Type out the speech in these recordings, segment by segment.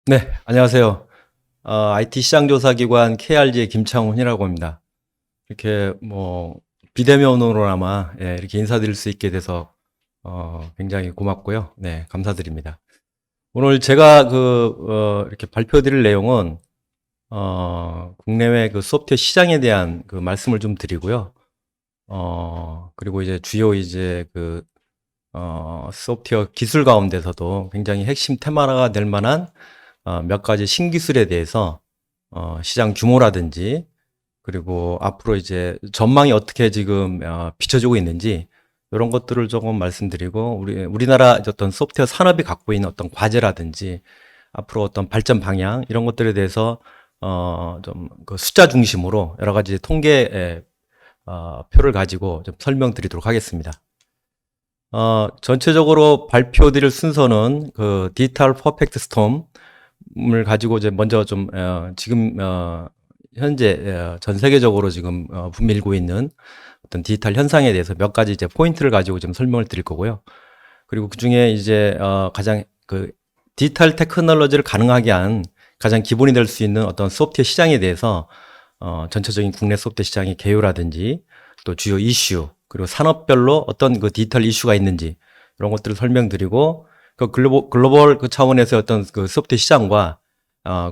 네, 안녕하세요. IT 시장조사기관 KRG의 김창훈이라고 합니다. 이렇게 비대면으로나마 이렇게 인사드릴 수 있게 돼서 굉장히 고맙고요. 네, 감사드립니다. 오늘 제가 이렇게 발표드릴 내용은 국내외 그 소프트웨어 시장에 대한 그 말씀을 좀 드리고요. 그리고 이제 주요 이제 소프트웨어 기술 가운데서도 굉장히 핵심 테마가 될 만한 몇 가지 신기술에 대해서 시장 규모라든지 그리고 앞으로 이제 전망이 어떻게 지금 비춰지고 있는지 이런 것들을 조금 말씀드리고 우리나라 어떤 소프트웨어 산업이 갖고 있는 어떤 과제라든지 앞으로 어떤 발전 방향 이런 것들에 대해서 좀 그 숫자 중심으로 여러 가지 통계 표를 가지고 좀 설명드리도록 하겠습니다. 전체적으로 발표드릴 순서는 그 디지털 퍼펙트 스톰을 가지고 이제 먼저 좀 지금 현재 전 세계적으로 지금 붐밀고 있는 어떤 디지털 현상에 대해서 몇 가지 이제 포인트를 가지고 좀 설명을 드릴 거고요. 그리고 그 중에 이제 가장 그 디지털 테크놀로지를 가능하게 한 가장 기본이 될 수 있는 어떤 소프트웨어 시장에 대해서 전체적인 국내 소프트웨어 시장의 개요라든지 또 주요 이슈 그리고 산업별로 어떤 그 디지털 이슈가 있는지 이런 것들을 설명드리고 그 글로벌 그 차원에서 어떤 그 소프트웨어 시장과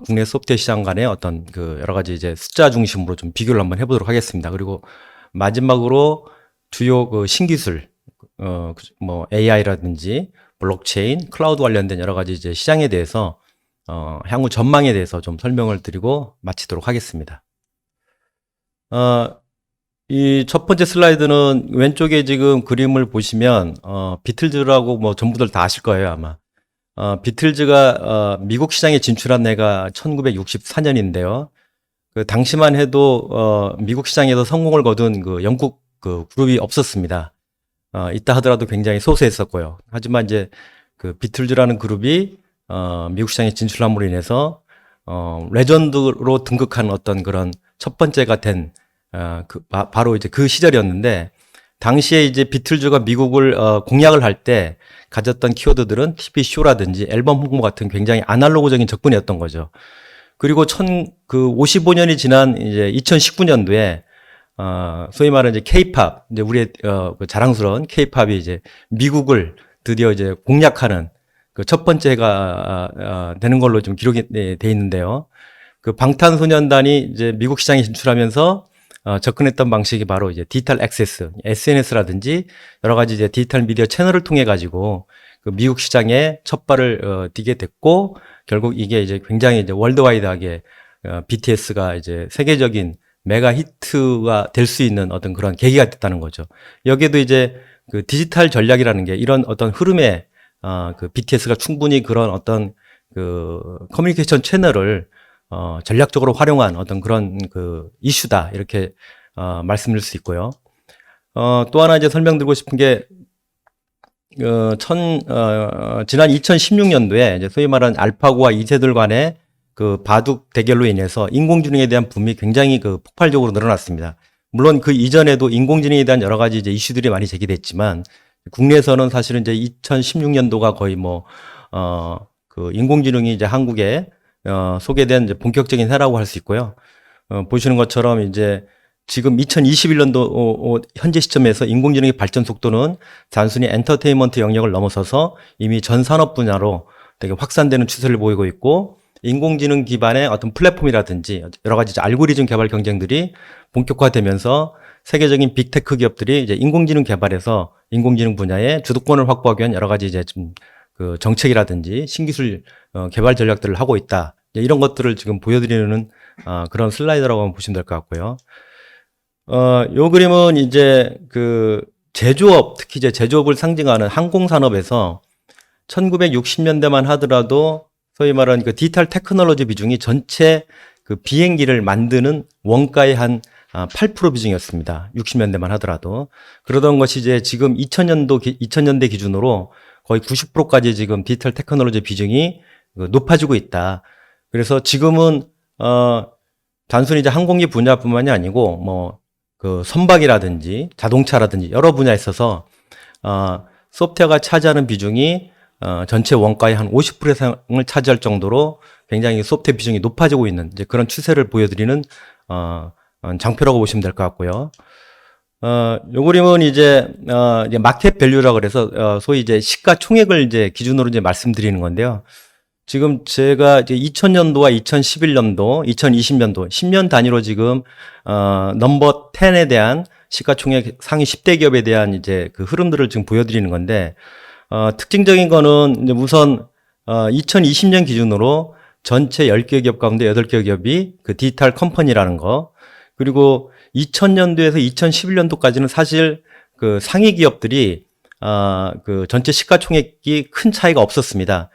국내 소프트웨어 시장 간의 어떤 그 여러 가지 이제 숫자 중심으로 좀 비교를 한번 해보도록 하겠습니다. 그리고 마지막으로 주요 그 신기술, AI라든지 블록체인, 클라우드 관련된 여러 가지 이제 시장에 대해서 향후 전망에 대해서 좀 설명을 드리고 마치도록 하겠습니다. 이 첫 번째 슬라이드는 왼쪽에 지금 그림을 보시면 비틀즈라고 뭐 전부들 다 아실 거예요 아마. 비틀즈가 미국 시장에 진출한 해가 1964년인데요. 그 당시만 해도 미국 시장에서 성공을 거둔 그 영국 그 그룹이 없었습니다. 있다 하더라도 굉장히 소수했었고요. 하지만 이제 그 비틀즈라는 그룹이 미국 시장에 진출함으로 인해서 레전드로 등극한 어떤 그런 첫 번째가 된 바로 이제 그 시절이었는데 당시에 이제 비틀즈가 미국을 공략을 할 때 가졌던 키워드들은 TV 쇼라든지 앨범 홍보 같은 굉장히 아날로그적인 접근이었던 거죠. 그리고 55년이 지난 이제 2019년도에 소위 말하는 이제 K-팝, 이제 우리의 그 자랑스러운 K-팝이 이제 미국을 드디어 이제 공략하는 그 첫 번째가 되는 걸로 좀 기록이 돼 있는데요. 그 방탄소년단이 이제 미국 시장에 진출하면서 접근했던 방식이 바로 이제 디지털 액세스, SNS라든지 여러 가지 이제 디지털 미디어 채널을 통해 가지고 그 미국 시장에 첫 발을 디게 됐고 결국 이게 이제 굉장히 이제 월드와이드하게 BTS가 이제 세계적인 메가 히트가 될 수 있는 어떤 그런 계기가 됐다는 거죠. 여기에도 이제 그 디지털 전략이라는 게 이런 어떤 흐름에 그 BTS가 충분히 그런 어떤 그 커뮤니케이션 채널을 전략적으로 활용한 어떤 그런 그 이슈다 이렇게 말씀드릴 수 있고요. 또 하나 이제 설명드리고 싶은 게 지난 2016년도에 이제 소위 말하는 알파고와 이세돌 간의 그 바둑 대결로 인해서 인공지능에 대한 붐이 굉장히 그 폭발적으로 늘어났습니다. 물론 그 이전에도 인공지능에 대한 여러 가지 이제 이슈들이 많이 제기됐지만 국내에서는 사실은 이제 2016년도가 거의 그 인공지능이 이제 한국에 소개된 이제 본격적인 해라고 할 수 있고요. 보시는 것처럼 이제 지금 2021년도 현재 시점에서 인공지능의 발전 속도는 단순히 엔터테인먼트 영역을 넘어서서 이미 전 산업 분야로 되게 확산되는 추세를 보이고 있고 인공지능 기반의 어떤 플랫폼이라든지 여러 가지 알고리즘 개발 경쟁들이 본격화되면서 세계적인 빅테크 기업들이 이제 인공지능 개발에서 인공지능 분야의 주도권을 확보하기 위한 여러 가지 이제 좀 그 정책이라든지 신기술 개발 전략들을 하고 있다. 이런 것들을 지금 보여드리는 그런 슬라이드라고 보시면 될 것 같고요. 요 그림은 이제 그 제조업, 특히 이제 제조업을 상징하는 항공산업에서 1960년대만 하더라도 소위 말하는 그 디지털 테크놀로지 비중이 전체 그 비행기를 만드는 원가의 한 8% 비중이었습니다. 60년대만 하더라도. 그러던 것이 이제 지금 2000년대 기준으로 거의 90%까지 지금 디지털 테크놀로지 비중이 높아지고 있다. 그래서 지금은, 단순히 이제 항공기 분야뿐만이 아니고, 그 선박이라든지 자동차라든지 여러 분야에 있어서, 소프트웨어가 차지하는 비중이 전체 원가의 한 50% 이상을 차지할 정도로 굉장히 소프트웨어 비중이 높아지고 있는 이제 그런 추세를 보여드리는 장표라고 보시면 될 것 같고요. 요 그림은 이제 마켓 밸류라고 그래서 소위 이제 시가총액을 이제 기준으로 이제 말씀드리는 건데요. 지금 제가 이제 2000년도와 2011년도, 2020년도 10년 단위로 지금 넘버 10에 대한 시가총액 상위 10대 기업에 대한 이제 그 흐름들을 지금 보여드리는 건데 특징적인 거는 이제 우선 2020년 기준으로 전체 10개 기업 가운데 8개 기업이 그 디지털 컴퍼니라는 거, 그리고 2000년도에서 2011년도까지는 사실 그 상위 기업들이 그 전체 시가총액이 큰 차이가 없었습니다.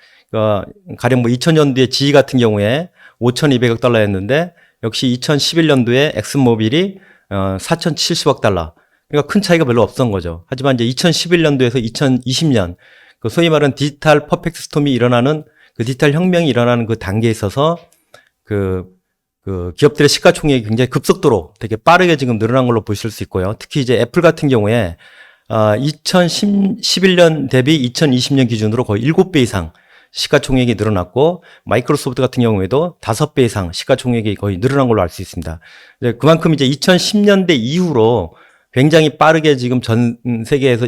가령 뭐 2000년도에 GE 같은 경우에 5,200억 달러였는데 역시 2011년도에 엑슨모빌이 4,070억 달러. 그러니까 큰 차이가 별로 없었던 거죠. 하지만 이제 2011년도에서 2020년 그 소위 말하는 디지털 퍼펙트 스톰이 일어나는 그 디지털 혁명이 일어나는 그 단계에 있어서 그 기업들의 시가총액이 굉장히 급속도로 되게 빠르게 지금 늘어난 걸로 보실 수 있고요. 특히 이제 애플 같은 경우에 2011년 대비 2020년 기준으로 거의 7배 이상 시가총액이 늘어났고, 마이크로소프트 같은 경우에도 5배 이상 시가총액이 거의 늘어난 걸로 알 수 있습니다. 그만큼 이제 2010년대 이후로 굉장히 빠르게 지금 전 세계에서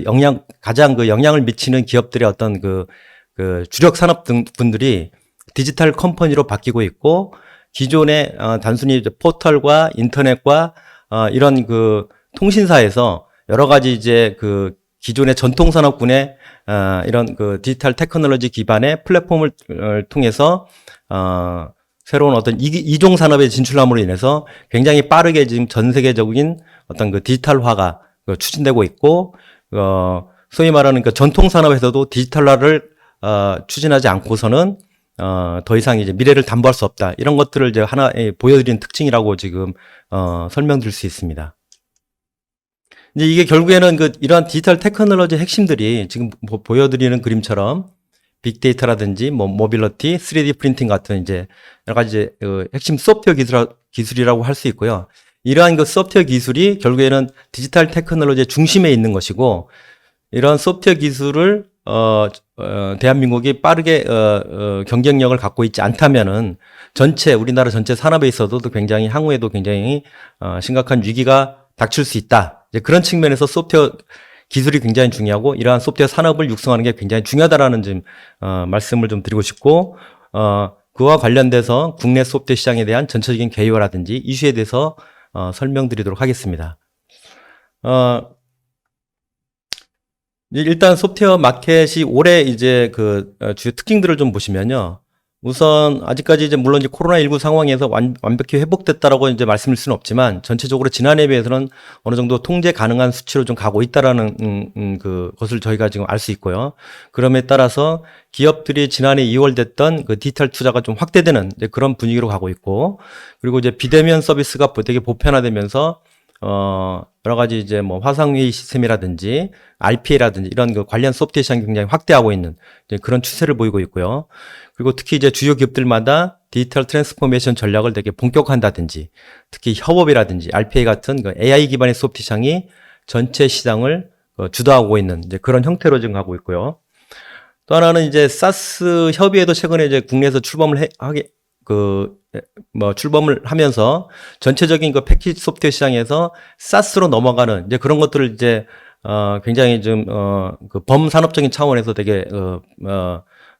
가장 그 영향을 미치는 기업들의 어떤 그 주력 산업 분들이 디지털 컴퍼니로 바뀌고 있고, 기존의 단순히 포털과 인터넷과 이런 그 통신사에서 여러 가지 이제 그 기존의 전통 산업군의 이런 그 디지털 테크놀로지 기반의 플랫폼을 통해서 새로운 어떤 이종 산업에 진출함으로 인해서 굉장히 빠르게 지금 전 세계적인 어떤 그 디지털화가 추진되고 있고, 소위 말하는 그 전통 산업에서도 디지털화를 추진하지 않고서는 더 이상 이제 미래를 담보할 수 없다. 이런 것들을 이제 하나 보여드리는 특징이라고 지금 설명드릴 수 있습니다. 이제 이게 결국에는 이러한 디지털 테크놀로지 핵심들이 지금 보여드리는 그림처럼 빅데이터라든지 뭐 모빌리티, 3D 프린팅 같은 이제 여러 가지 핵심 소프트웨어 기술이라고 할 수 있고요. 이러한 그 소프트웨어 기술이 결국에는 디지털 테크놀로지의 중심에 있는 것이고, 이러한 소프트웨어 기술을 대한민국이 빠르게 경쟁력을 갖고 있지 않다면은 우리나라 전체 산업에 있어도 굉장히 향후에도 굉장히 심각한 위기가 닥칠 수 있다. 이제 그런 측면에서 소프트웨어 기술이 굉장히 중요하고, 이러한 소프트웨어 산업을 육성하는 게 굉장히 중요하다라는 좀 말씀을 좀 드리고 싶고, 그와 관련돼서 국내 소프트웨어 시장에 대한 전체적인 개요라든지 이슈에 대해서 설명드리도록 하겠습니다. 일단 소프트웨어 마켓이 올해 이제 주요 특징들을 좀 보시면요. 우선 아직까지 이제 물론 이제 코로나19 상황에서 완벽히 회복됐다라고 이제 말씀을 수는 없지만, 전체적으로 지난해에 비해서는 어느 정도 통제 가능한 수치로 좀 가고 있다라는 것을 저희가 지금 알 수 있고요. 그럼에 따라서 기업들이 지난해 2월 됐던 그 디지털 투자가 좀 확대되는 이제 그런 분위기로 가고 있고, 그리고 이제 비대면 서비스가 되게 보편화되면서 여러 가지 이제 뭐 화상회의 시스템이라든지 RPA라든지 이런 그 관련 소프트웨어 시장이 굉장히 확대하고 있는 이제 그런 추세를 보이고 있고요. 그리고 특히 이제 주요 기업들마다 디지털 트랜스포메이션 전략을 되게 본격화한다든지, 특히 협업이라든지 RPA 같은 그 AI 기반의 소프트웨어 시장이 전체 시장을 주도하고 있는 이제 그런 형태로 지금 가고 있고요. 또 하나는 이제 사스 협의회도 최근에 이제 국내에서 출범을 출범을 하면서 전체적인 그 패키지 소프트웨어 시장에서 사스로 넘어가는 이제 그런 것들을 이제 굉장히 좀 그 범산업적인 차원에서 되게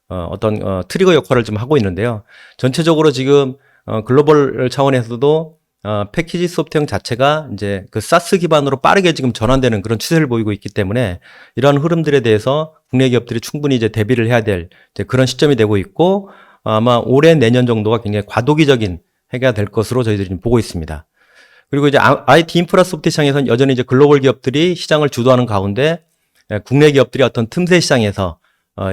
어떤 트리거 역할을 좀 하고 있는데요. 전체적으로 지금 글로벌 차원에서도 패키지 소프트웨어 자체가 이제 그 사스 기반으로 빠르게 지금 전환되는 그런 추세를 보이고 있기 때문에, 이러한 흐름들에 대해서 국내 기업들이 충분히 이제 대비를 해야 될 이제 그런 시점이 되고 있고, 아마 올해 내년 정도가 굉장히 과도기적인 해가 될 것으로 저희들이 보고 있습니다. 그리고 이제 IT 인프라 소프트 시장에서는 여전히 이제 글로벌 기업들이 시장을 주도하는 가운데 국내 기업들이 어떤 틈새 시장에서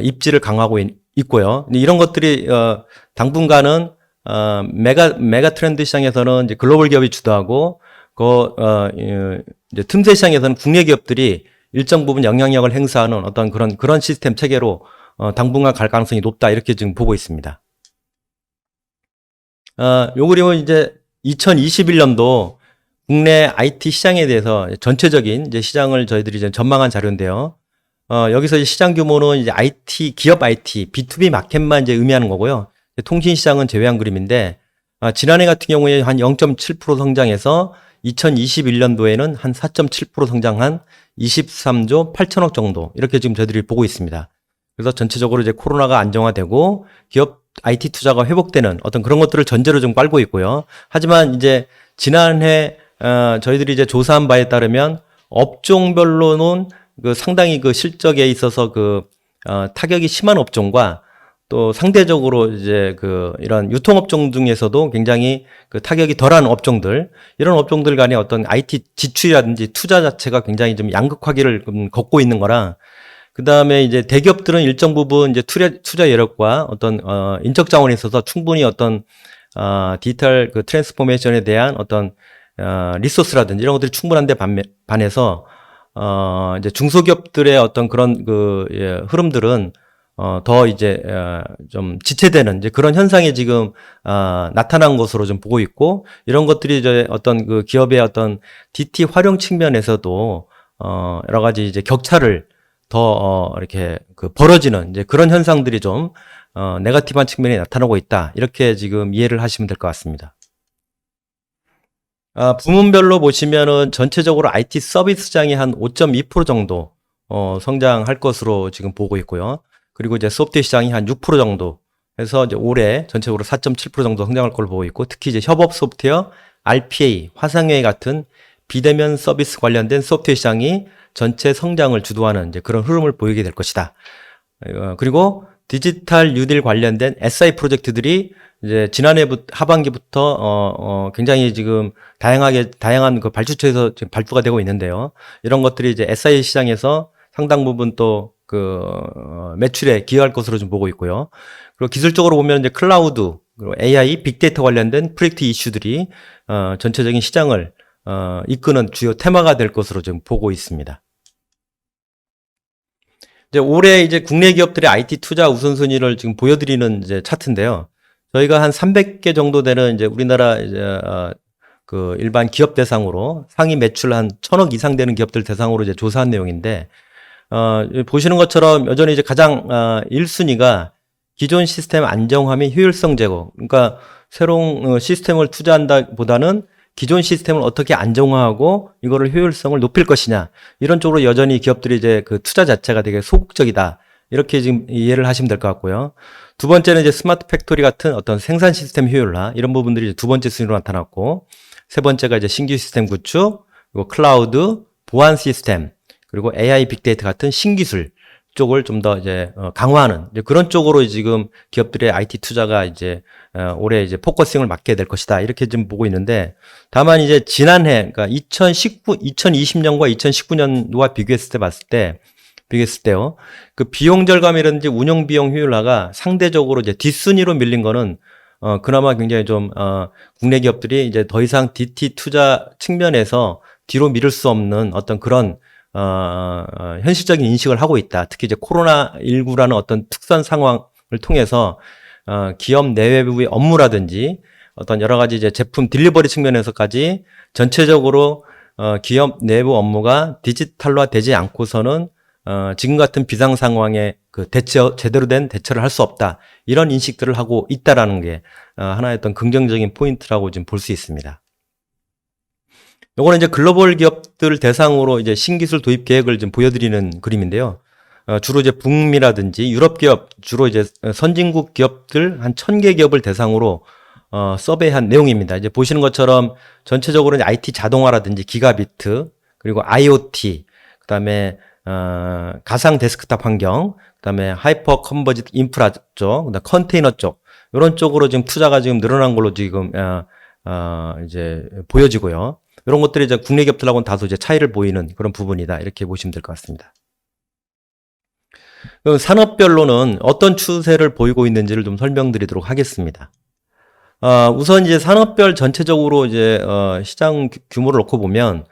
입지를 강화하고 있고요. 이런 것들이 당분간은 메가 트렌드 시장에서는 이제 글로벌 기업이 주도하고, 이제 틈새 시장에서는 국내 기업들이 일정 부분 영향력을 행사하는 어떤 그런 시스템 체계로 당분간 갈 가능성이 높다, 이렇게 지금 보고 있습니다. 요 그림은 이제 2021년도 국내 IT 시장에 대해서 전체적인 이제 시장을 저희들이 이제 전망한 자료인데요. 여기서 이제 시장 규모는 이제 IT, 기업 IT, B2B 마켓만 이제 의미하는 거고요. 통신 시장은 제외한 그림인데, 지난해 같은 경우에 한 0.7% 성장해서 2021년도에는 한 4.7% 성장한 23조 8천억 정도. 이렇게 지금 저희들이 보고 있습니다. 그래서 전체적으로 이제 코로나가 안정화되고 기업 IT 투자가 회복되는 어떤 그런 것들을 전제로 좀 깔고 있고요. 하지만 이제 지난해 저희들이 이제 조사한 바에 따르면 업종별로는 그 상당히 그 실적에 있어서 타격이 심한 업종과 또 상대적으로 이제 이런 유통업종 중에서도 굉장히 타격이 덜한 업종들, 이런 업종들 간의 어떤 IT 지출이라든지 투자 자체가 굉장히 좀 양극화기를 걷고 있는 거라, 그 다음에 이제 대기업들은 일정 부분 이제 투자 여력과 어떤, 인적 자원에 있어서 충분히 어떤, 디지털 트랜스포메이션에 대한 어떤, 리소스라든지 이런 것들이 충분한데 반해서, 이제 중소기업들의 어떤 그런 예, 흐름들은, 더 이제, 좀 지체되는 이제 그런 현상이 지금, 나타난 것으로 좀 보고 있고, 이런 것들이 이제 어떤 기업의 어떤 DT 활용 측면에서도, 여러 가지 이제 격차를 더 이렇게 벌어지는 이제 그런 현상들이 좀 네거티브한 측면이 나타나고 있다. 이렇게 지금 이해를 하시면 될 것 같습니다. 부문별로 보시면은 전체적으로 IT 서비스 시장이 한 5.2% 정도 성장할 것으로 지금 보고 있고요. 그리고 이제 소프트웨어 시장이 한 6% 정도 해서 이제 올해 전체적으로 4.7% 정도 성장할 걸로 보고 있고, 특히 이제 협업 소프트웨어, RPA, 화상회의 같은 비대면 서비스 관련된 소프트웨어 시장이 전체 성장을 주도하는 이제 그런 흐름을 보이게 될 것이다. 그리고 디지털 뉴딜 관련된 SI 프로젝트들이 이제 하반기부터 굉장히 지금 다양한 발주처에서 지금 발주가 되고 있는데요. 이런 것들이 이제 SI 시장에서 상당 부분 또 매출에 기여할 것으로 좀 보고 있고요. 그리고 기술적으로 보면 이제 클라우드, 그리고 AI, 빅데이터 관련된 프로젝트 이슈들이 전체적인 시장을 이끄는 주요 테마가 될 것으로 좀 보고 있습니다. 이제 올해 이제 국내 기업들의 IT 투자 우선순위를 지금 보여드리는 이제 차트인데요. 저희가 한 300개 정도 되는 이제 우리나라 이제 일반 기업 대상으로 상위 매출 한 1,000억 이상 되는 기업들 대상으로 이제 조사한 내용인데, 보시는 것처럼 여전히 이제 가장 1순위가 기존 시스템 안정화 및 효율성 제고. 그러니까 새로운 시스템을 투자한다보다는 기존 시스템을 어떻게 안정화하고 이거를 효율성을 높일 것이냐, 이런 쪽으로 여전히 기업들이 이제 투자 자체가 되게 소극적이다, 이렇게 지금 이해를 하시면 될 것 같고요. 두 번째는 이제 스마트 팩토리 같은 어떤 생산 시스템 효율화, 이런 부분들이 이제 두 번째 순위로 나타났고, 세 번째가 이제 신규 시스템 구축, 그리고 클라우드, 보안 시스템, 그리고 AI 빅데이터 같은 신기술 쪽을 좀 더 이제 강화하는 이제 그런 쪽으로 지금 기업들의 IT 투자가 이제 올해 이제 포커싱을 맞게 될 것이다, 이렇게 좀 보고 있는데, 다만 이제 지난해, 그러니까 2020년과 2019년도와 비교했을 때요, 비용 절감이라든지 운영 비용 효율화가 상대적으로 이제 뒷순위로 밀린 거는 그나마 굉장히 좀 국내 기업들이 이제 더 이상 DT 투자 측면에서 뒤로 미룰 수 없는 어떤 그런 현실적인 인식을 하고 있다. 특히 이제 코로나19라는 어떤 특수한 상황을 통해서 기업 내외부의 업무라든지 어떤 여러 가지 이제 제품 딜리버리 측면에서까지 전체적으로 기업 내부 업무가 디지털화 되지 않고서는 지금 같은 비상 상황에 제대로 된 대처를 할 수 없다, 이런 인식들을 하고 있다라는 게 하나의 어떤 긍정적인 포인트라고 지금 볼 수 있습니다. 요거는 이제 글로벌 기업들 대상으로 이제 신기술 도입 계획을 좀 보여드리는 그림인데요. 주로 이제 북미라든지 유럽 기업, 주로 이제 선진국 기업들 한 1,000개 기업을 대상으로 서베이한 내용입니다. 이제 보시는 것처럼 전체적으로 이제 IT 자동화라든지 기가비트, 그리고 IoT, 그다음에 가상 데스크탑 환경, 그다음에 하이퍼 컨버지드 인프라 쪽, 그다음 컨테이너 쪽, 이런 쪽으로 지금 투자가 지금 늘어난 걸로 지금 이제 보여지고요. 이런 것들이 이제 국내 기업들하고는 다소 이제 차이를 보이는 그런 부분이다, 이렇게 보시면 될 것 같습니다. 산업별로는 어떤 추세를 보이고 있는지를 좀 설명드리도록 하겠습니다. 우선 이제 산업별 전체적으로 이제 시장 규모를 놓고 보면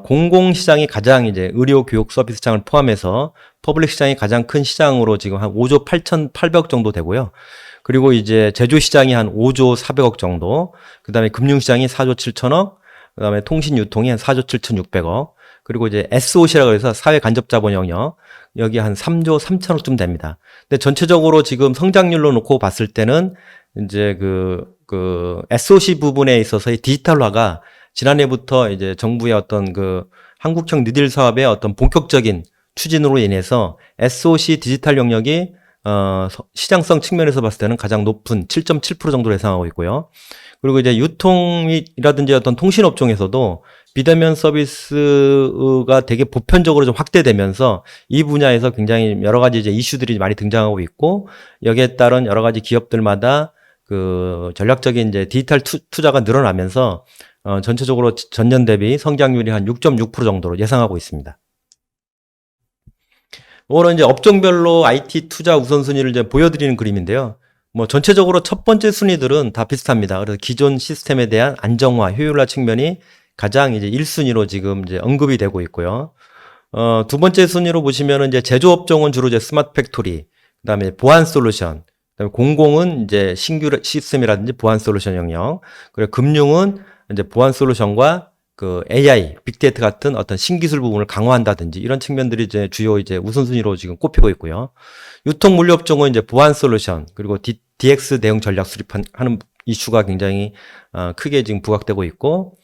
공공시장이 가장 이제 의료, 교육, 서비스 시장을 포함해서 퍼블릭 시장이 가장 큰 시장으로 지금 한 5조 8,800억 정도 되고요. 그리고 이제 제조 시장이 한 5조 400억 정도, 그 다음에 금융 시장이 4조 7천억, 그다음에 통신 유통이 한 4조 7,600억. 그리고 이제 SOC라고 해서 사회 간접 자본 영역. 여기 한 3조 3천억쯤 됩니다. 근데 전체적으로 지금 성장률로 놓고 봤을 때는 이제 그 SOC 부분에 있어서의 디지털화가 지난해부터 이제 정부의 어떤 그 한국형 뉴딜 사업의 어떤 본격적인 추진으로 인해서 SOC 디지털 영역이 시장성 측면에서 봤을 때는 가장 높은 7.7% 정도로 예상하고 있고요. 그리고 이제 유통이라든지 어떤 통신업종에서도 비대면 서비스가 되게 보편적으로 좀 확대되면서 이 분야에서 굉장히 여러 가지 이제 이슈들이 많이 등장하고 있고, 여기에 따른 여러 가지 기업들마다 그 전략적인 이제 디지털 투자가 늘어나면서 전체적으로 전년 대비 성장률이 한 6.6% 정도로 예상하고 있습니다. 이거는 이제 업종별로 IT 투자 우선순위를 이제 보여드리는 그림인데요. 뭐 전체적으로 첫 번째 순위들은 다 비슷합니다. 그래서 기존 시스템에 대한 안정화, 효율화 측면이 가장 이제 1순위로 지금 이제 언급이 되고 있고요. 두 번째 순위로 보시면은 이제 제조업종은 주로 이제 스마트 팩토리, 그다음에 보안 솔루션, 그다음에 공공은 이제 신규 시스템이라든지 보안 솔루션 영역, 그리고 금융은 이제 보안 솔루션과 그 AI, 빅데이터 같은 어떤 신기술 부분을 강화한다든지 이런 측면들이 이제 주요 이제 우선순위로 지금 꼽히고 있고요. 유통 물류업종은 이제 보안 솔루션, 그리고 DX 대응 전략 수립하는 이슈가 굉장히 크게 지금 부각되고 있고,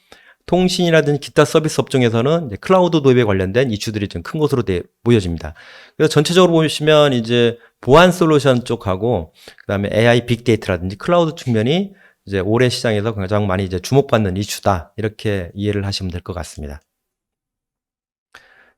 통신이라든지 기타 서비스 업종에서는 이제 클라우드 도입에 관련된 이슈들이 좀 큰 것으로 보여집니다. 그래서 전체적으로 보시면 이제 보안 솔루션 쪽하고 그다음에 AI 빅데이터라든지 클라우드 측면이 이제 올해 시장에서 가장 많이 이제 주목받는 이슈다, 이렇게 이해를 하시면 될 것 같습니다.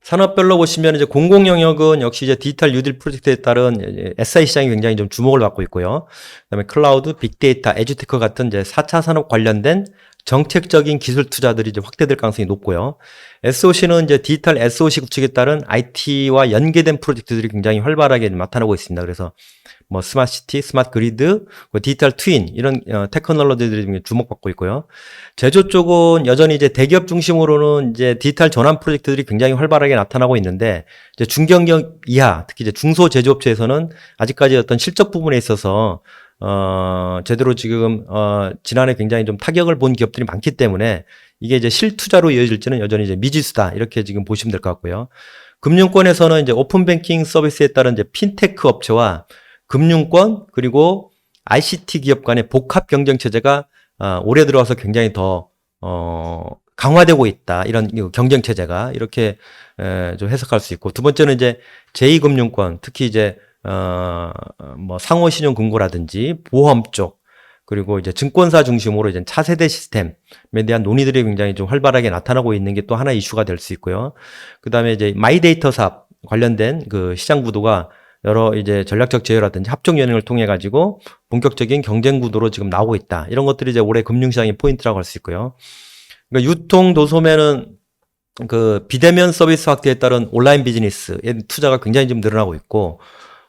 산업별로 보시면 이제 공공 영역은 역시 이제 디지털 뉴딜 프로젝트에 따른 SI 시장이 굉장히 좀 주목을 받고 있고요. 그다음에 클라우드, 빅데이터, 에듀테크 같은 이제 4차 산업 관련된 정책적인 기술 투자들이 이제 확대될 가능성이 높고요. SOC는 이제 디지털 SOC 구축에 따른 IT와 연계된 프로젝트들이 굉장히 활발하게 나타나고 있습니다. 그래서 뭐 스마트 시티, 스마트 그리드, 디지털 트윈 이런 테크놀로지들이 주목받고 있고요. 제조 쪽은 여전히 이제 대기업 중심으로는 이제 디지털 전환 프로젝트들이 굉장히 활발하게 나타나고 있는데, 이제 중견기업 이하, 특히 이제 중소 제조업체에서는 아직까지 어떤 실적 부분에 있어서 제대로 지금 지난해 굉장히 좀 타격을 본 기업들이 많기 때문에 이게 이제 실투자로 이어질지는 여전히 이제 미지수다, 이렇게 지금 보시면 될 것 같고요. 금융권에서는 이제 오픈뱅킹 서비스에 따른 이제 핀테크 업체와 금융권 그리고 ICT 기업 간의 복합 경쟁 체제가 올해 들어와서 굉장히 더 강화되고 있다, 이런 경쟁 체제가, 이렇게 좀 해석할 수 있고, 두 번째는 이제 제2금융권, 특히 이제 뭐 상호신용금고라든지 보험 쪽, 그리고 이제 증권사 중심으로 이제 차세대 시스템에 대한 논의들이 굉장히 좀 활발하게 나타나고 있는 게 또 하나 이슈가 될 수 있고요. 그 다음에 이제 마이데이터 사업 관련된 그 시장 구도가 여러 이제 전략적 제휴라든지 합종 연행을 통해 가지고 본격적인 경쟁 구도로 지금 나오고 있다, 이런 것들이 이제 올해 금융시장의 포인트라고 할 수 있고요. 그러니까 유통 도소매는 그 비대면 서비스 확대에 따른 온라인 비즈니스의 투자가 굉장히 좀 늘어나고 있고,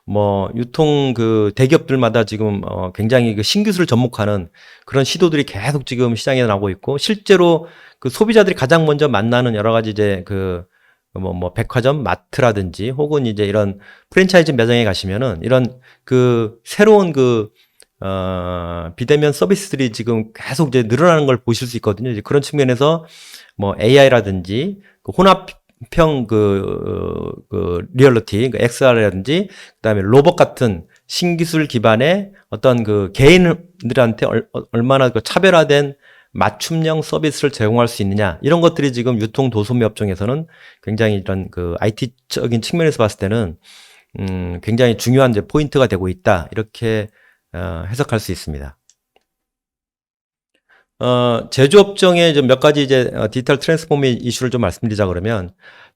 뭐 유통 그 대기업들마다 지금 굉장히 그 신기술을 접목하는 그런 시도들이 계속 지금 시장에 나오고 있고, 실제로 그 소비자들이 가장 먼저 만나는 여러 가지 이제 그 뭐 백화점, 마트라든지 혹은 이제 이런 프랜차이즈 매장에 가시면은 이런 그 새로운 그 비대면 서비스들이 지금 계속 이제 늘어나는 걸 보실 수 있거든요. 이제 그런 측면에서 뭐 AI라든지 그 혼합형 그 리얼리티, 그 XR이라든지 그다음에 로봇 같은 신기술 기반의 어떤 그 개인들한테 얼마나 그 차별화된 맞춤형 서비스를 제공할 수 있느냐, 이런 것들이 지금 유통 도소매 업종에서는 굉장히 이런 그 IT적인 측면에서 봤을 때는 굉장히 중요한 이제 포인트가 되고 있다, 이렇게 해석할 수 있습니다. 제조업종의 좀 몇 가지 이제 디지털 트랜스포메 이슈를 좀 말씀드리자 그러면,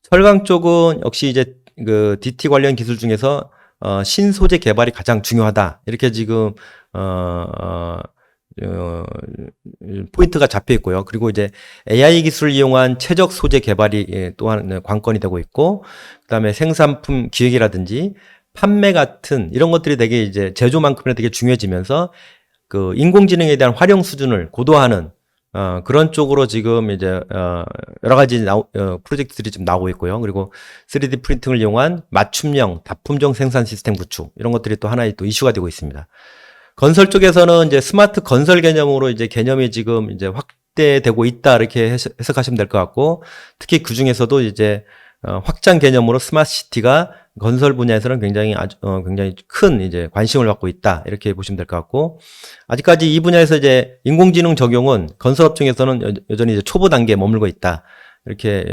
철강 쪽은 역시 이제 그 DT 관련 기술 중에서 신소재 개발이 가장 중요하다, 이렇게 지금 포인트가 잡혀 있고요. 그리고 이제 AI 기술을 이용한 최적 소재 개발이 또한 관건이 되고 있고, 그다음에 생산품 기획이라든지 판매 같은 이런 것들이 되게 이제 제조만큼이나 되게 중요해지면서 그 인공지능에 대한 활용 수준을 고도화하는 그런 쪽으로 지금 이제 여러 가지 프로젝트들이 좀 나오고 있고요. 그리고 3D 프린팅을 이용한 맞춤형 다품종 생산 시스템 구축, 이런 것들이 또 하나의 또 이슈가 되고 있습니다. 건설 쪽에서는 이제 스마트 건설 개념으로 이제 개념이 지금 이제 확 확대되고 있다 이렇게 해석하시면 될 것 같고 특히 그 중에서도 이제 확장 개념으로 스마트 시티가 건설 분야에서는 굉장히 굉장히 큰 이제 관심을 받고 있다 이렇게 보시면 될 것 같고 아직까지 이 분야에서 이제 인공지능 적용은 건설업 중에서는 여전히 이제 초보 단계에 머물고 있다 이렇게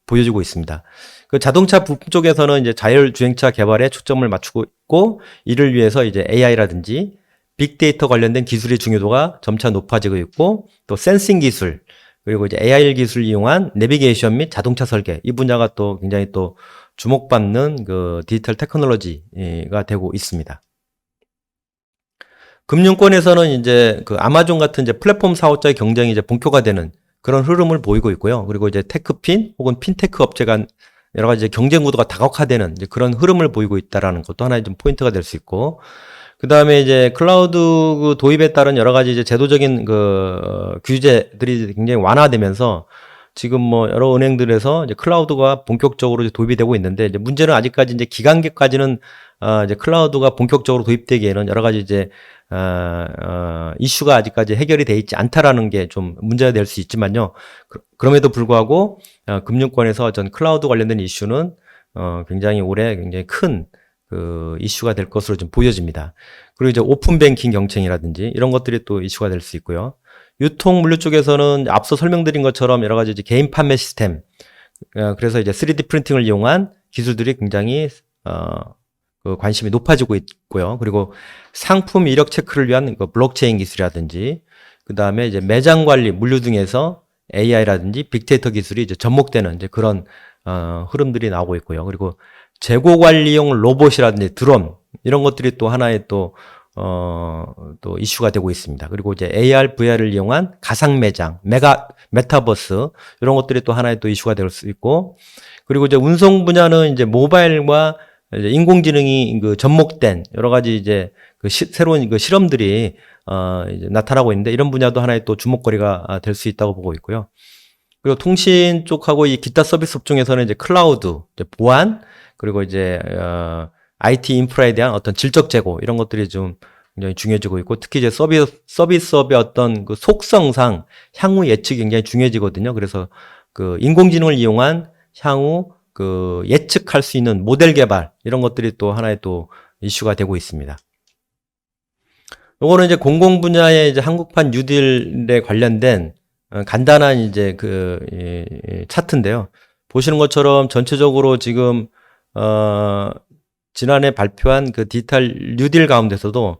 보여지고 있습니다. 그 자동차 부품 쪽에서는 이제 자율주행차 개발에 초점을 맞추고 있고 이를 위해서 이제 AI라든지 빅데이터 관련된 기술의 중요도가 점차 높아지고 있고 또 센싱 기술 그리고 이제 AI 기술을 이용한 내비게이션 및 자동차 설계 이 분야가 또 굉장히 또 주목받는 그 디지털 테크놀로지가 되고 있습니다. 금융권에서는 이제 그 아마존 같은 이제 플랫폼 사업자의 경쟁이 이제 본격화되는 그런 흐름을 보이고 있고요. 그리고 이제 테크핀 혹은 핀테크 업체 간 여러 가지 이제 경쟁 구도가 다각화되는 이제 그런 흐름을 보이고 있다라는 것도 하나의 좀 포인트가 될 수 있고, 그 다음에 이제 클라우드 그 도입에 따른 여러 가지 이제 제도적인 그 규제들이 굉장히 완화되면서 지금 뭐 여러 은행들에서 이제 클라우드가 본격적으로 이제 도입이 되고 있는데 이제 문제는 아직까지 이제 기간계까지는 이제 클라우드가 본격적으로 도입되기에는 여러 가지 이제 이슈가 아직까지 해결이 돼 있지 않다라는 게 좀 문제가 될 수 있지만요. 그럼에도 불구하고 금융권에서 전 클라우드 관련된 이슈는 굉장히 올해 굉장히 큰 그 이슈가 될 것으로 좀 보여집니다. 그리고 이제 오픈 뱅킹 경쟁이라든지 이런 것들이 또 이슈가 될 수 있고요. 유통 물류 쪽에서는 앞서 설명드린 것처럼 여러 가지 이제 개인 판매 시스템, 그래서 이제 3D 프린팅을 이용한 기술들이 굉장히 그 관심이 높아지고 있고요. 그리고 상품 이력 체크를 위한 그 블록체인 기술이라든지, 그 다음에 이제 매장 관리, 물류 등에서 AI라든지 빅데이터 기술이 이제 접목되는 이제 그런 흐름들이 나오고 있고요. 그리고 재고 관리용 로봇이라든지 드론 이런 것들이 또 하나의 또 이슈가 되고 있습니다. 그리고 이제 AR, VR을 이용한 가상 매장, 메타버스 이런 것들이 또 하나의 또 이슈가 될 수 있고, 그리고 이제 운송 분야는 이제 모바일과 이제 인공지능이 그 접목된 여러 가지 이제 그 새로운 그 실험들이 이제 나타나고 있는데 이런 분야도 하나의 또 주목거리가 될 수 있다고 보고 있고요. 그리고 통신 쪽하고 이 기타 서비스 업종에서는 이제 클라우드, 이제 보안, 그리고 이제 IT 인프라에 대한 어떤 질적 제고 이런 것들이 좀 굉장히 중요해지고 있고, 특히 이제 서비스업의 어떤 그 속성상 향후 예측이 굉장히 중요해지거든요. 그래서 그 인공지능을 이용한 향후 그 예측할 수 있는 모델 개발 이런 것들이 또 하나의 또 이슈가 되고 있습니다. 요거는 이제 공공 분야의 이제 한국판 뉴딜에 관련된 간단한 이제 그 차트인데요. 보시는 것처럼 전체적으로 지금 지난해 발표한 그 디지털 뉴딜 가운데서도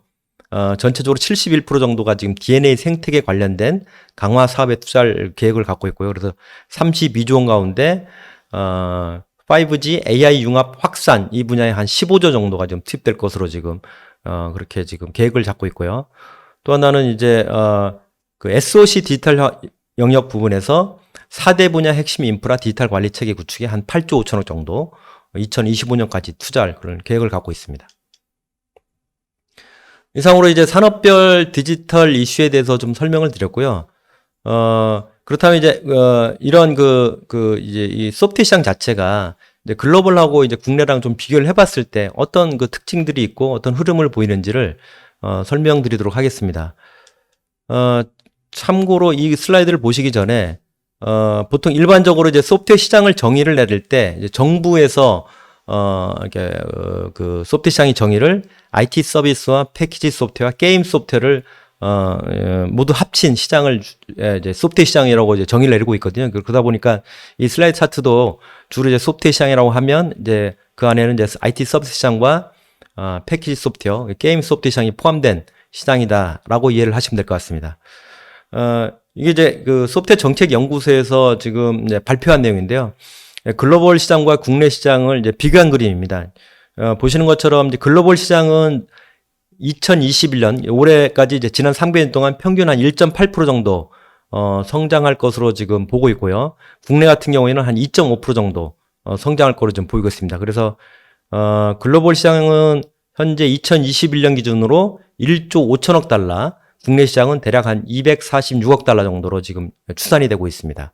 전체적으로 71% 정도가 지금 DNA 생태계 관련된 강화 사업에 투자할 계획을 갖고 있고요. 그래서 32조 원 가운데 5G AI 융합 확산 이 분야에 한 15조 정도가 지금 투입될 것으로 지금 그렇게 지금 계획을 잡고 있고요. 또 하나는 이제 그 SOC 디지털 영역 부분에서 4대 분야 핵심 인프라 디지털 관리 체계 구축에 한 8조 5천억 정도 2025년까지 투자할 그런 계획을 갖고 있습니다. 이상으로 이제 산업별 디지털 이슈에 대해서 좀 설명을 드렸고요. 그렇다면 이제 이런 이제 이 소프트 시장 자체가 이제 글로벌하고 이제 국내랑 좀 비교를 해봤을 때 어떤 그 특징들이 있고 어떤 흐름을 보이는지를 설명드리도록 하겠습니다. 참고로 이 슬라이드를 보시기 전에 보통 일반적으로 이제 소프트웨어 시장을 정의를 내릴 때 이제 정부에서 이렇게 그 소프트웨어 시장의 정의를 IT 서비스와 패키지 소프트웨어와 게임 소프트웨어를 모두 합친 시장을 이제 소프트웨어 시장이라고 이제 정의를 내리고 있거든요. 그러다 보니까 이 슬라이드 차트도 주로 이제 소프트웨어 시장이라고 하면 이제 그 안에는 이제 IT 서비스 시장과 패키지 소프트웨어, 게임 소프트웨어 시장이 포함된 시장이다라고 이해를 하시면 될 것 같습니다. 이게 이제 그 소프트웨어 정책 연구소에서 지금 이제 발표한 내용인데요. 글로벌 시장과 국내 시장을 이제 비교한 그림입니다. 보시는 것처럼 이제 글로벌 시장은 2021년 올해까지 이제 지난 3개월 동안 평균 한 1.8% 정도 성장할 것으로 지금 보고 있고요. 국내 같은 경우에는 한 2.5% 정도 성장할 것으로 좀 보이고 있습니다. 그래서 글로벌 시장은 현재 2021년 기준으로 1조 5천억 달러, 국내 시장은 대략 한 246억 달러 정도로 지금 추산이 되고 있습니다.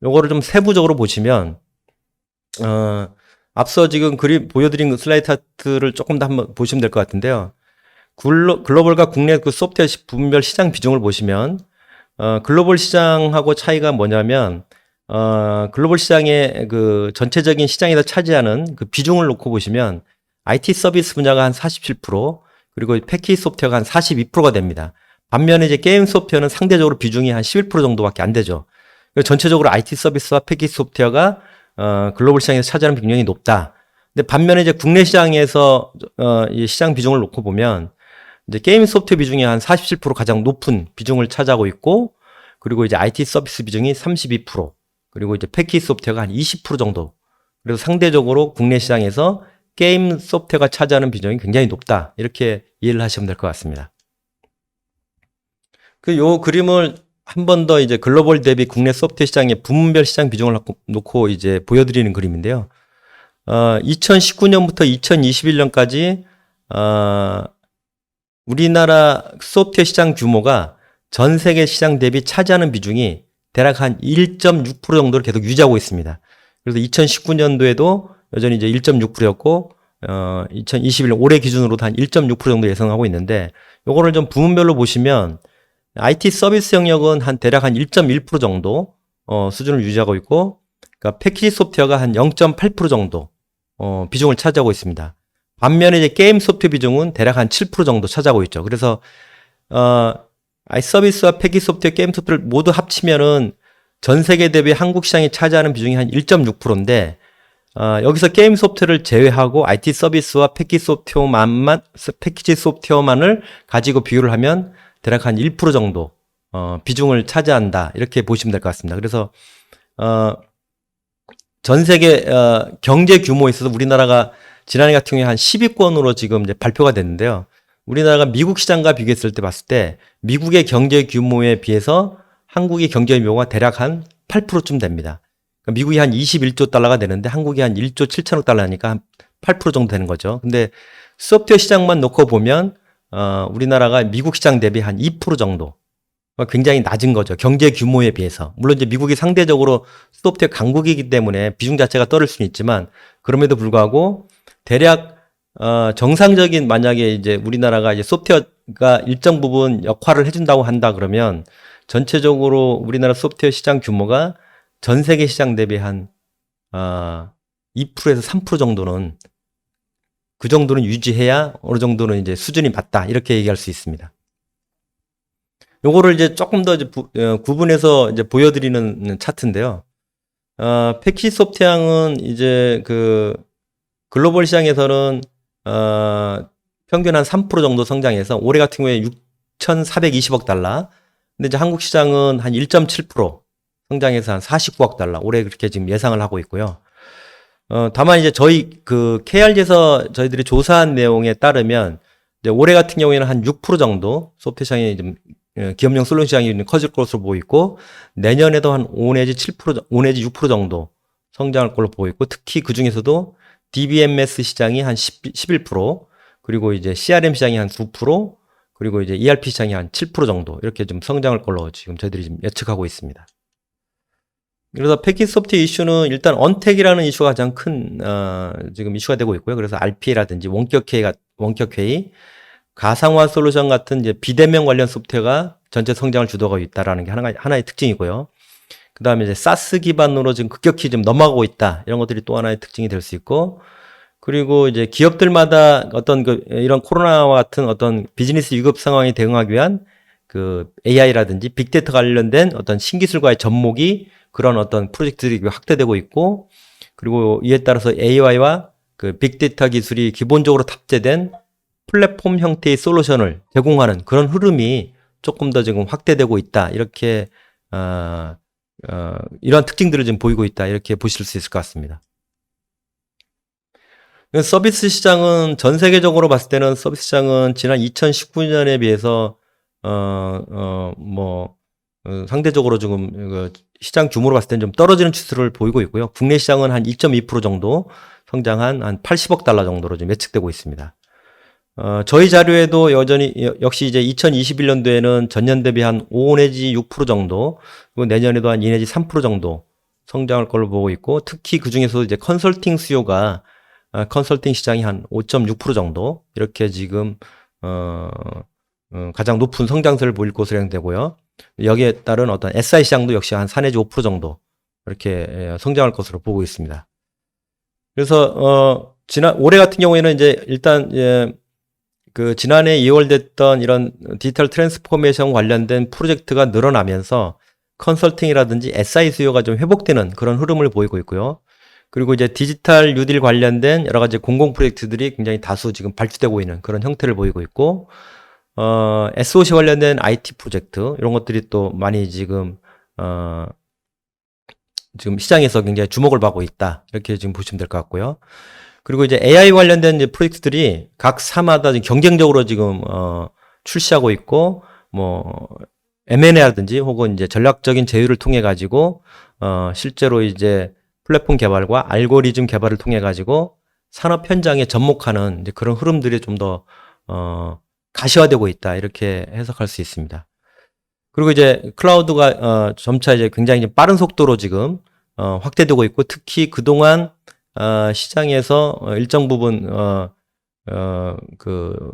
요거를 좀 세부적으로 보시면 앞서 지금 그림 보여드린 슬라이드 차트를 조금 더 한번 보시면 될 것 같은데요. 글로벌과 국내 그 소프트웨어 분별 시장 비중을 보시면 글로벌 시장하고 차이가 뭐냐면, 글로벌 시장의 그 전체적인 시장에서 차지하는 그 비중을 놓고 보시면 IT 서비스 분야가 한 47%, 그리고 패키지 소프트웨어가 한 42%가 됩니다. 반면에 이제 게임 소프트웨어는 상대적으로 비중이 한 11% 정도밖에 안 되죠. 전체적으로 IT 서비스와 패키지 소프트웨어가 글로벌 시장에서 차지하는 비중이 높다. 근데 반면에 이제 국내 시장에서 이 시장 비중을 놓고 보면 이제 게임 소프트웨어 비중이 한 47% 가장 높은 비중을 차지하고 있고, 그리고 이제 IT 서비스 비중이 32%, 그리고 이제 패키지 소프트웨어가 한 20% 정도. 그래서 상대적으로 국내 시장에서 게임 소프트웨어가 차지하는 비중이 굉장히 높다. 이렇게 이해를 하시면 될 것 같습니다. 요 그림을 한 번 더 이제 글로벌 대비 국내 소프트웨어 시장의 부문별 시장 비중을 놓고 이제 보여드리는 그림인데요. 2019년부터 2021년까지 우리나라 소프트웨어 시장 규모가 전 세계 시장 대비 차지하는 비중이 대략 한 1.6% 정도를 계속 유지하고 있습니다. 그래서 2019년도에도 여전히 이제 1.6%였고, 2021년 올해 기준으로도 한 1.6% 정도 예상하고 있는데, 요거를 좀 부문별로 보시면 IT 서비스 영역은 한 대략 한 1.1% 정도 수준을 유지하고 있고, 그러니까 패키지 소프트웨어가 한 0.8% 정도 비중을 차지하고 있습니다. 반면에 이제 게임 소프트웨어 비중은 대략 한 7% 정도 차지하고 있죠. 그래서 IT 서비스와 패키지 소프트웨어, 게임 소프트웨어를 모두 합치면은 전 세계 대비 한국 시장이 차지하는 비중이 한 1.6%인데, 여기서 게임 소프트웨어를 제외하고 IT 서비스와 패키지 소프트웨어만을 가지고 비교를 하면 대략 한 1% 정도 비중을 차지한다, 이렇게 보시면 될 것 같습니다. 그래서 전 세계 경제 규모에 있어서 우리나라가 지난해 같은 경우에 한 10위권으로 지금 이제 발표가 됐는데요. 우리나라가 미국 시장과 비교했을 때 봤을 때 미국의 경제 규모에 비해서 한국의 경제 규모가 대략 한 8%쯤 됩니다. 그러니까 미국이 한 21조 달러가 되는데 한국이 한 1조 7천억 달러니까 한 8% 정도 되는 거죠. 근데 소프트웨어 시장만 놓고 보면 우리나라가 미국 시장 대비 한 2% 정도, 굉장히 낮은 거죠. 경제 규모에 비해서. 물론 이제 미국이 상대적으로 소프트웨어 강국이기 때문에 비중 자체가 떨어질 수는 있지만, 그럼에도 불구하고 대략 정상적인, 만약에 이제 우리나라가 이제 소프트웨어가 일정 부분 역할을 해준다고 한다 그러면 전체적으로 우리나라 소프트웨어 시장 규모가 전 세계 시장 대비 한 2%에서 3% 정도는, 그 정도는 유지해야 어느 정도는 이제 수준이 맞다, 이렇게 얘기할 수 있습니다. 요거를 이제 조금 더 이제 구분해서 이제 보여드리는 차트인데요. 패키지 소프트웨어는 이제 그 글로벌 시장에서는 평균 한 3% 정도 성장해서 올해 같은 경우에 6,420억 달러. 근데 이제 한국 시장은 한 1.7% 성장해서 한 49억 달러. 올해 그렇게 지금 예상을 하고 있고요. 다만 이제 저희 그 KRG에서 저희들이 조사한 내용에 따르면 이제 올해 같은 경우에는 한 6% 정도 소프트웨어 시장이 좀 기업용 솔루션 시장이 커질 것으로 보고 있고, 내년에도 한 5 내지 7%, 5 내지 6% 정도 성장할 걸로 보고 있고, 특히 그 중에서도 DBMS 시장이 한 11%, 그리고 이제 CRM 시장이 한 9%, 그리고 이제 ERP 시장이 한 7% 정도 이렇게 좀 성장할 걸로 지금 저희들이 지금 예측하고 있습니다. 그래서 패키지 소프트웨어 이슈는 일단 언택이라는 이슈가 가장 큰 지금 이슈가 되고 있고요. 그래서 RPA라든지 원격회의, 가상화 솔루션 같은 이제 비대면 관련 소프트웨어가 전체 성장을 주도하고 있다라는 게 하나의 특징이고요. 그 다음에 이제 사스 기반으로 지금 급격히 좀 넘어가고 있다, 이런 것들이 또 하나의 특징이 될 수 있고, 그리고 이제 기업들마다 어떤 이런 코로나와 같은 어떤 비즈니스 위급 상황에 대응하기 위한 그 AI라든지 빅데이터 관련된 어떤 신기술과의 접목이 그런 어떤 프로젝트들이 확대되고 있고, 그리고 이에 따라서 AI와 그 빅데이터 기술이 기본적으로 탑재된 플랫폼 형태의 솔루션을 제공하는 그런 흐름이 조금 더 지금 확대되고 있다, 이렇게 이러한 특징들을 지금 보이고 있다, 이렇게 보실 수 있을 것 같습니다. 서비스 시장은 전 세계적으로 봤을 때는 서비스 시장은 지난 2019년에 비해서 상대적으로 지금 시장 규모로 봤을 때는 좀 떨어지는 추세를 보이고 있고요. 국내 시장은 한 2.2% 정도 성장한 한 80억 달러 정도로 좀 예측되고 있습니다. 저희 자료에도 여전히 역시 이제 2021년도에는 전년 대비 한 5 내지 6% 정도, 그리고 내년에도 한 2 내지 3% 정도 성장할 걸로 보고 있고, 특히 그 중에서 이제 컨설팅 수요가 컨설팅 시장이 한 5.6% 정도, 이렇게 지금 가장 높은 성장세를 보일 것으로 예상되고요. 여기에 따른 어떤 SI 시장도 역시 한 4 내지 5% 정도 이렇게 성장할 것으로 보고 있습니다. 그래서 올해 같은 경우에는 이제 일단 그 지난해 2월 됐던 이런 디지털 트랜스포메이션 관련된 프로젝트가 늘어나면서 컨설팅이라든지 SI 수요가 좀 회복되는 그런 흐름을 보이고 있고요. 그리고 이제 디지털 뉴딜 관련된 여러 가지 공공 프로젝트들이 굉장히 다수 지금 발주되고 있는 그런 형태를 보이고 있고, SOC 관련된 IT 프로젝트, 이런 것들이 또 많이 지금 시장에서 굉장히 주목을 받고 있다. 이렇게 지금 보시면 될 것 같고요. 그리고 이제 AI 관련된 이제 프로젝트들이 각 사마다 경쟁적으로 지금, 출시하고 있고, 뭐, M&A라든지 혹은 이제 전략적인 제휴를 통해 가지고, 실제로 이제 플랫폼 개발과 알고리즘 개발을 통해 가지고 산업 현장에 접목하는 이제 그런 흐름들이 좀 더, 가시화되고 있다. 이렇게 해석할 수 있습니다. 그리고 이제 클라우드가 점차 이제 굉장히 빠른 속도로 지금 확대되고 있고, 특히 그동안 시장에서 일정 부분 그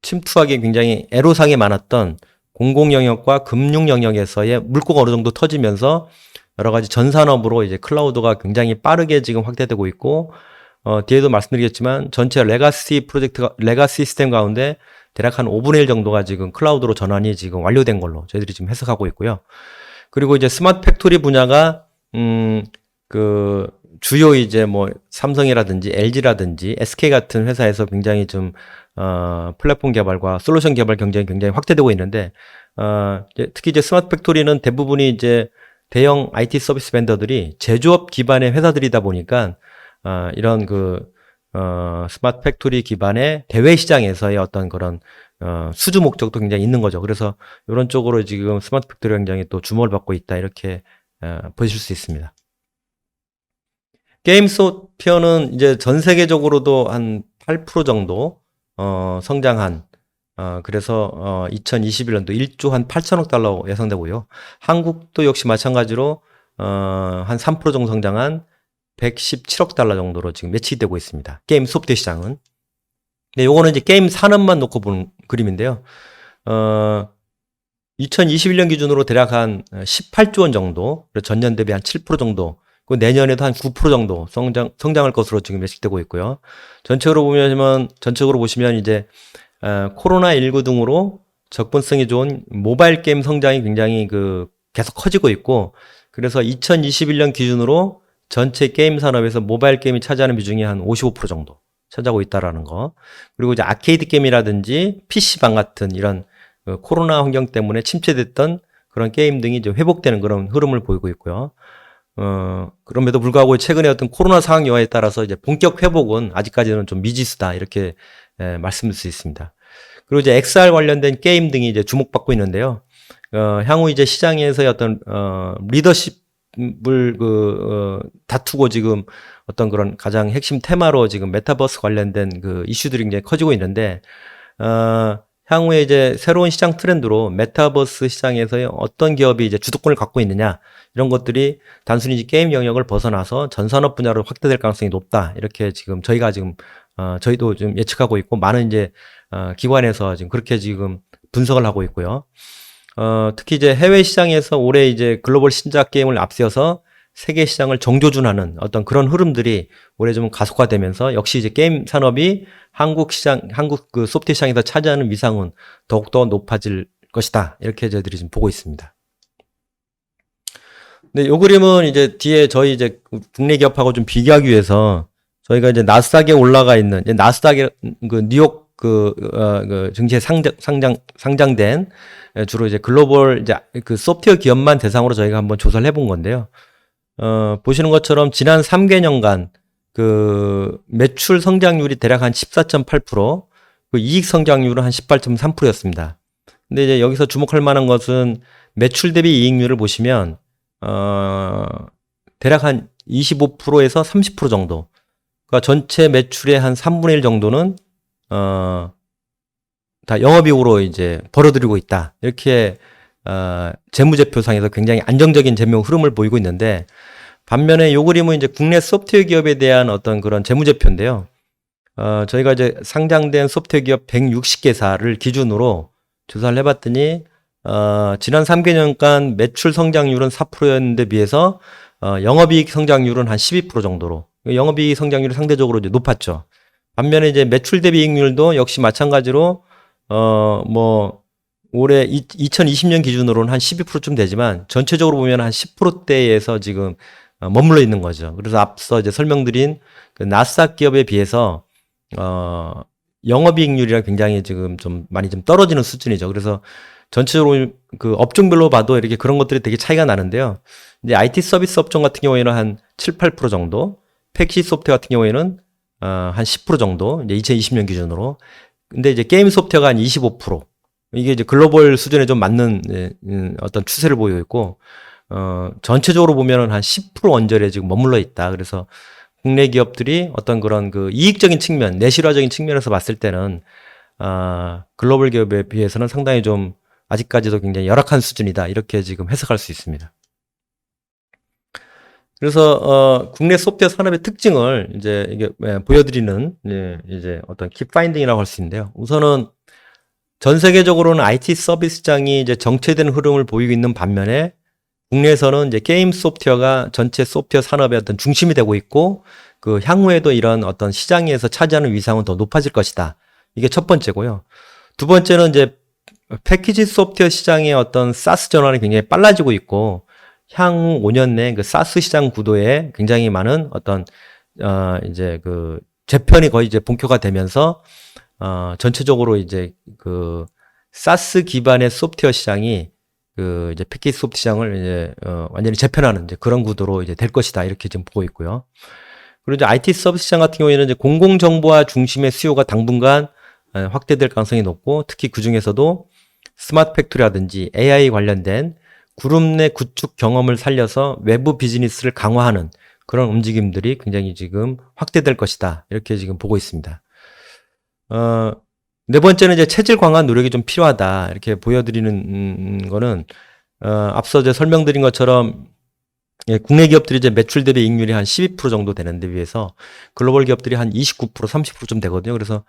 침투하기 굉장히 애로사항이 많았던 공공 영역과 금융 영역에서의 물꼬가 어느 정도 터지면서 여러 가지 전 산업으로 이제 클라우드가 굉장히 빠르게 지금 확대되고 있고, 뒤에도 말씀드리겠지만 전체 레가시 프로젝트가 레가시 시스템 가운데 대략 한 5분의 1 정도가 지금 클라우드로 전환이 지금 완료된 걸로 저희들이 지금 해석하고 있고요. 그리고 이제 스마트 팩토리 분야가 그 주요 이제 뭐 삼성이라든지 LG라든지 SK 같은 회사에서 굉장히 좀 플랫폼 개발과 솔루션 개발 경쟁이 굉장히 확대되고 있는데, 특히 이제 스마트 팩토리는 대부분이 이제 대형 IT 서비스 벤더들이 제조업 기반의 회사들이다 보니까 이런 스마트 팩토리 기반의 대외 시장에서의 어떤 그런 수주 목적도 굉장히 있는 거죠. 그래서 이런 쪽으로 지금 스마트 팩토리 굉장히 또 주목을 받고 있다. 이렇게 보실 수 있습니다. 게임 소프트웨어는 이제 전 세계적으로도 한 8% 정도 성장한, 그래서 2021년도 1조 한 8천억 달러 예상되고요. 한국도 역시 마찬가지로 한 3% 정도 성장한 117억 달러 정도로 지금 예측이 되고 있습니다. 게임 소프트웨어 시장은. 네, 요거는 이제 게임 산업만 놓고 보는 그림인데요. 2021년 기준으로 대략 한 18조 원 정도, 전년 대비 한 7% 정도, 그 내년에도 한 9% 정도 성장할 것으로 지금 예측되고 있고요. 전체적으로 보시면 이제 코로나19 등으로 접근성이 좋은 모바일 게임 성장이 굉장히 계속 커지고 있고, 그래서 2021년 기준으로 전체 게임 산업에서 모바일 게임이 차지하는 비중이 한 55% 정도 차지하고 있다라는 거. 그리고 이제 아케이드 게임이라든지 PC방 같은 이런 코로나 환경 때문에 침체됐던 그런 게임 등이 이제 회복되는 그런 흐름을 보이고 있고요. 그럼에도 불구하고 최근에 어떤 코로나 상황 여하에 따라서 이제 본격 회복은 아직까지는 좀 미지수다. 이렇게 말씀드릴 수 있습니다. 그리고 이제 XR 관련된 게임 등이 이제 주목받고 있는데요. 향후 이제 시장에서의 어떤 리더십을 다투고 지금 어떤 그런 가장 핵심 테마로 지금 메타버스 관련된 이슈들이 굉장히 커지고 있는데, 향후에 이제 새로운 시장 트렌드로 메타버스 시장에서의 어떤 기업이 이제 주도권을 갖고 있느냐, 이런 것들이 단순히 이제 게임 영역을 벗어나서 전 산업 분야로 확대될 가능성이 높다. 이렇게 지금 저희도 좀 예측하고 있고, 많은 이제 기관에서 지금 그렇게 지금 분석을 하고 있고요. 특히 이제 해외 시장에서 올해 이제 글로벌 신작 게임을 앞세워서 세계 시장을 정조준하는 어떤 그런 흐름들이 올해 좀 가속화되면서, 역시 이제 게임 산업이 한국 소프트웨어 시장에서 차지하는 위상은 더욱더 높아질 것이다. 이렇게 저희들이 지금 보고 있습니다. 근데 요 그림은 이제 뒤에 저희 이제 국내 기업하고 좀 비교하기 위해서 저희가 이제 나스닥에 올라가 있는, 나스닥에 뉴욕 증시에 상장된 주로 이제 글로벌 이제 소프트웨어 기업만 대상으로 저희가 한번 조사를 해본 건데요. 보시는 것처럼 지난 3개년간 매출 성장률이 대략 한 14.8%, 이익 성장률은 한 18.3%였습니다. 근데 이제 여기서 주목할 만한 것은 매출 대비 이익률을 보시면, 대략 한 25%에서 30% 정도. 그러니까 전체 매출의 한 3분의 1 정도는, 다 영업이익으로 이제 벌어들이고 있다. 이렇게, 재무제표상에서 굉장히 안정적인 재무 흐름을 보이고 있는데, 반면에 요 그림은 이제 국내 소프트웨어 기업에 대한 어떤 그런 재무제표인데요. 저희가 이제 상장된 소프트웨어 기업 160개사를 기준으로 조사를 해봤더니, 지난 3개년간 매출 성장률은 4%였는데 비해서 영업이익 성장률은 한 12% 정도로 영업이익 성장률이 상대적으로 이제 높았죠. 반면에 이제 매출 대비 이익률도 역시 마찬가지로 뭐 올해 2020년 기준으로는 한 12%쯤 되지만 전체적으로 보면 한 10%대에서 지금 머물러 있는 거죠. 그래서 앞서 이제 설명드린 그 나스닥 기업에 비해서 영업이익률이랑 굉장히 지금 좀 많이 좀 떨어지는 수준이죠. 그래서 전체적으로 그 업종별로 봐도 이렇게 그런 것들이 되게 차이가 나는데요. 이제 IT 서비스 업종 같은 경우에는 한 7, 8% 정도, 패키지 소프트웨어 같은 경우에는 한 10% 정도, 이제 2020년 기준으로. 근데 이제 게임 소프트웨어가 한 25%. 이게 이제 글로벌 수준에 좀 맞는 어떤 추세를 보이고 있고, 전체적으로 보면은 한 10% 언저리에 지금 머물러 있다. 그래서 국내 기업들이 어떤 그런 그 이익적인 측면, 내실화적인 측면에서 봤을 때는, 글로벌 기업에 비해서는 상당히 좀 아직까지도 굉장히 열악한 수준이다. 이렇게 지금 해석할 수 있습니다. 그래서 국내 소프트웨어 산업의 특징을 이제 이게 보여드리는 이제 어떤 키 파인딩이라고 할 수 있는데요. 우선은 전 세계적으로는 IT 서비스장이 이제 정체된 흐름을 보이고 있는 반면에 국내에서는 이제 게임 소프트웨어가 전체 소프트웨어 산업의 어떤 중심이 되고 있고 그 향후에도 이런 어떤 시장에서 차지하는 위상은 더 높아질 것이다. 이게 첫 번째고요. 두 번째는 이제 패키지 소프트웨어 시장의 어떤 사스 전환이 굉장히 빨라지고 있고 향후 5년 내 그 사스 시장 구도에 굉장히 많은 어떤 이제 그 재편이 거의 이제 본격화되면서 전체적으로 이제 그 사스 기반의 소프트웨어 시장이 그 이제 패키지 소프트 시장을 이제 완전히 재편하는 이제 그런 구도로 이제 될 것이다 이렇게 지금 보고 있고요. 그리고 이제 IT 서비스 시장 같은 경우에는 이제 공공정보화 중심의 수요가 당분간 확대될 가능성이 높고 특히 그 중에서도 스마트 팩토리라든지 AI 관련된 그룹 내 구축 경험을 살려서 외부 비즈니스를 강화하는 그런 움직임들이 굉장히 지금 확대될 것이다 이렇게 지금 보고 있습니다. 네 번째는 이제 체질 강화 노력이 좀 필요하다 이렇게 보여드리는 거는 앞서 이제 설명드린 것처럼 국내 기업들이 이제 매출 대비 이익률이 한 12% 정도 되는데 비해서 글로벌 기업들이 한 29%, 30%좀 되거든요. 그래서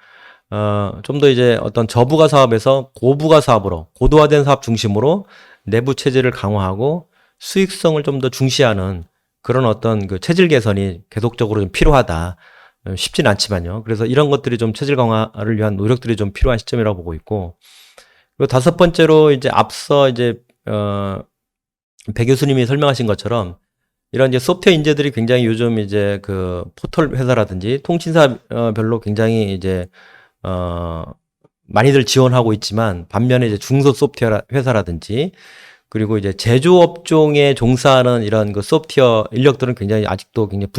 좀 더 이제 어떤 저부가 사업에서 고부가 사업으로 고도화된 사업 중심으로 내부 체질을 강화하고 수익성을 좀 더 중시하는 그런 어떤 그 체질 개선이 계속적으로 좀 필요하다. 쉽진 않지만요. 그래서 이런 것들이 좀 체질 강화를 위한 노력들이 좀 필요한 시점이라고 보고 있고, 그리고 다섯 번째로 이제 앞서 이제 배 교수님이 설명하신 것처럼 이런 이제 소프트웨어 인재들이 굉장히 요즘 이제 그 포털 회사라든지 통신사 별로 굉장히 이제 많이들 지원하고 있지만 반면에 이제 중소 소프트웨어 회사라든지 그리고 이제 제조업종에 종사하는 이런 그 소프트웨어 인력들은 굉장히 아직도 굉장히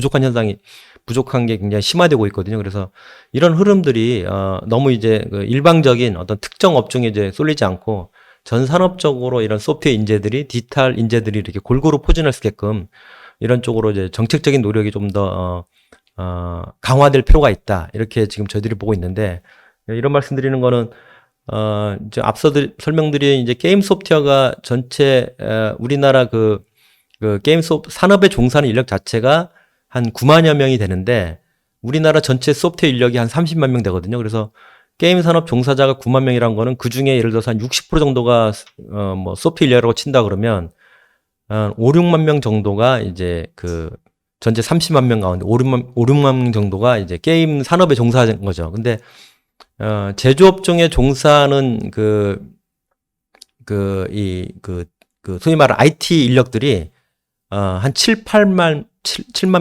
부족한 게 굉장히 심화되고 있거든요. 그래서 이런 흐름들이 너무 이제 그 일방적인 어떤 특정 업종에 이제 쏠리지 않고 전 산업적으로 이런 소프트웨어 인재들이 디지털 인재들이 이렇게 골고루 포진할 수 있게끔 이런 쪽으로 이제 정책적인 노력이 좀 더 강화될 필요가 있다. 이렇게 지금 저희들이 보고 있는데 이런 말씀드리는 거는 이제 앞서 설명드린 이제 게임 소프트웨어가 전체 우리나라 그 게임 산업에 종사하는 인력 자체가 한 9만여 명이 되는데 우리나라 전체 소프트웨어 인력이 한 30만 명 되거든요. 그래서 게임 산업 종사자가 9만 명이란 거는 그 중에 예를 들어서 한 60% 정도가 뭐 소프트웨어 인력이라고 친다 그러면 5, 6만 명 정도가 이제 그 전체 30만 명 가운데 5, 6만 명 정도가 이제 게임 산업에 종사하는 거죠. 근데 제조업종에 종사하는 소위 말하는 IT 인력들이 한 7만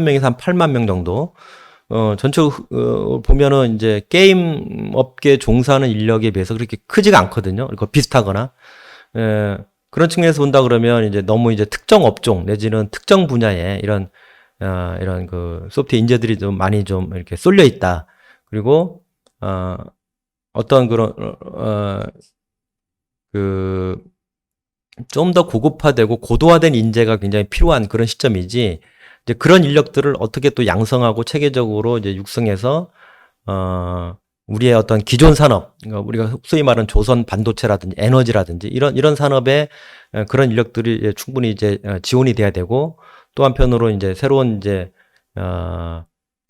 명에서 한 8만 명 정도 전체적으로 보면은 이제 게임 업계 종사하는 인력에 비해서 그렇게 크지가 않거든요. 그리고 비슷하거나 그런 측면에서 본다 그러면 이제 너무 이제 특정 업종 내지는 특정 분야에 이런 그 소프트웨어 인재들이 좀 많이 좀 이렇게 쏠려 있다. 그리고 어떤 그런 좀 더 고급화되고 고도화된 인재가 굉장히 필요한 그런 시점이지. 이제 그런 인력들을 어떻게 또 양성하고 체계적으로 이제 육성해서 우리의 어떤 기존 산업, 그러니까 우리가 소위 말하는 조선 반도체라든지 에너지라든지 이런 산업에 그런 인력들이 충분히 이제 지원이 돼야 되고 또 한편으로 이제 새로운 이제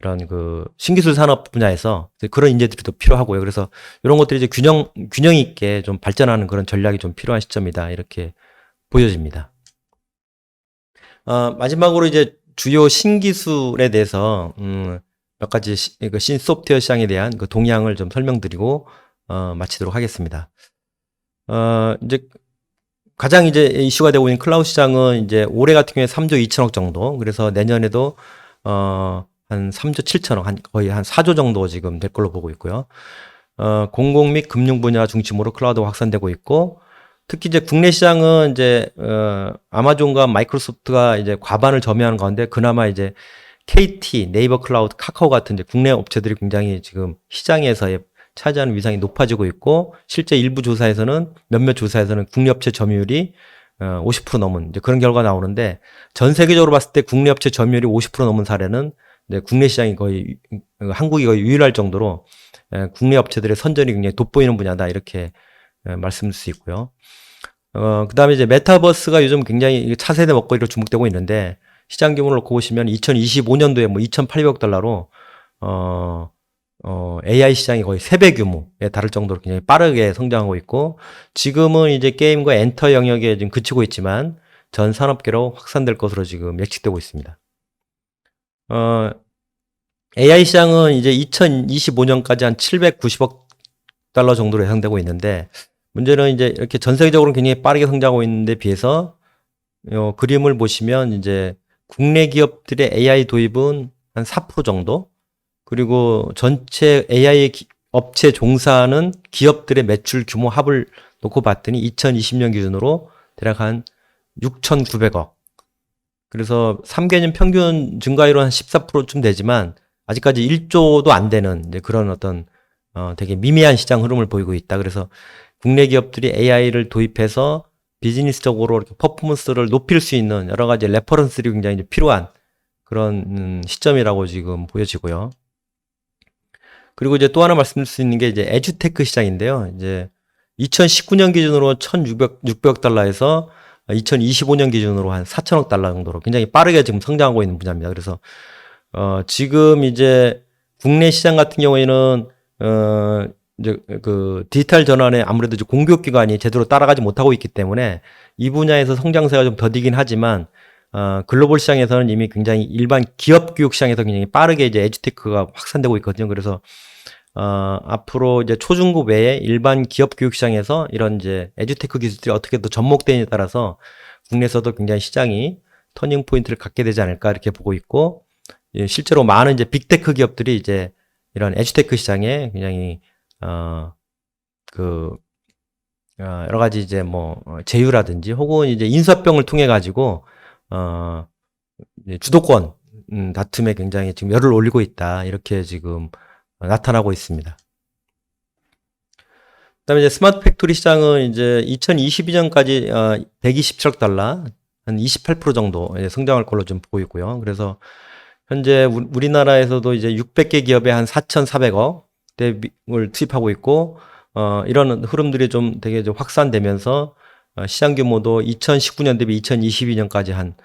이런 그 신기술 산업 분야에서 그런 인재들이 더 필요하고요. 그래서 이런 것들이 이제 균형 있게 좀 발전하는 그런 전략이 좀 필요한 시점이다. 이렇게 보여집니다. 마지막으로 이제 주요 신기술에 대해서, 몇 가지 그 신소프트웨어 시장에 대한 그 동향을 좀 설명드리고, 마치도록 하겠습니다. 이제 가장 이제 이슈가 되고 있는 클라우드 시장은 이제 올해 같은 경우에 3조 2천억 정도, 그래서 내년에도, 한 3조 7천억, 거의 한 4조 정도 지금 될 걸로 보고 있고요. 공공 및 금융 분야 중심으로 클라우드가 확산되고 있고, 특히 이제 국내 시장은 이제, 아마존과 마이크로소프트가 이제 과반을 점유하는 가운데 그나마 이제 KT, 네이버 클라우드, 카카오 같은 이제 국내 업체들이 굉장히 지금 시장에서의 차지하는 위상이 높아지고 있고, 실제 일부 조사에서는, 몇몇 조사에서는 국내 업체 점유율이 50% 넘은 이제 그런 결과가 나오는데, 전 세계적으로 봤을 때 국내 업체 점유율이 50% 넘은 사례는 이제 국내 시장이 거의, 한국이 거의 유일할 정도로 국내 업체들의 선전이 굉장히 돋보이는 분야다, 이렇게 말씀드릴 수 있고요. 그 다음에 이제 메타버스가 요즘 굉장히 차세대 먹거리로 주목되고 있는데, 시장 규모를 놓고 보시면 2025년도에 뭐 2,800억 달러로, AI 시장이 거의 3배 규모에 달할 정도로 굉장히 빠르게 성장하고 있고, 지금은 이제 게임과 엔터 영역에 지금 그치고 있지만, 전 산업계로 확산될 것으로 지금 예측되고 있습니다. AI 시장은 이제 2025년까지 한 790억 달러 정도로 예상되고 있는데, 문제는 이제 이렇게 전 세계적으로 굉장히 빠르게 성장하고 있는데 비해서, 그림을 보시면 이제 국내 기업들의 AI 도입은 한 4% 정도, 그리고 전체 AI 업체 종사하는 기업들의 매출 규모 합을 놓고 봤더니 2020년 기준으로 대략 한 6,900억. 그래서 3개년 평균 증가율은 한 14%쯤 되지만 아직까지 1조도 안 되는 이제 그런 어떤 되게 미미한 시장 흐름을 보이고 있다. 그래서 국내 기업들이 AI를 도입해서 비즈니스적으로 이렇게 퍼포먼스를 높일 수 있는 여러 가지 레퍼런스들이 굉장히 이제 필요한 그런 시점이라고 지금 보여지고요. 그리고 이제 또 하나 말씀드릴 수 있는 게 이제 에듀테크 시장인데요. 이제 2019년 기준으로 1,600억 달러에서 2025년 기준으로 한 4천억 달러 정도로 굉장히 빠르게 지금 성장하고 있는 분야입니다. 그래서 지금 이제 국내 시장 같은 경우에는 이제 그 디지털 전환에 아무래도 이제 공급 기관이 제대로 따라가지 못하고 있기 때문에 이 분야에서 성장세가 좀 더디긴 하지만 글로벌 시장에서는 이미 굉장히 일반 기업 교육 시장에서 굉장히 빠르게 이제 에듀테크가 확산되고 있거든요. 그래서 앞으로 이제 초중급 외에 일반 기업 교육 시장에서 이런 이제 에듀테크 기술들이 어떻게 더 접목되느냐에 따라서 국내에서도 굉장히 시장이 터닝 포인트를 갖게 되지 않을까 이렇게 보고 있고, 예, 실제로 많은 이제 빅테크 기업들이 이제 이런 에듀테크 시장에 굉장히 여러 가지 이제 뭐 제휴라든지 혹은 이제 인수합병을 통해 가지고 이제 주도권 다툼에 굉장히 지금 열을 올리고 있다, 이렇게 지금 나타나고 있습니다. 그다음에 이제 스마트 팩토리 시장은 이제 2022년까지 127억 달러, 한 28% 정도 성장할 걸로 좀 보고 있고요. 그래서 현재 우리나라에서도 이제 600개 기업에 한 4,400억 대를 투입하고 있고, 이런 흐름들이 좀 되게 좀 확산되면서 시장 규모도 2019년 대비 2022년까지 한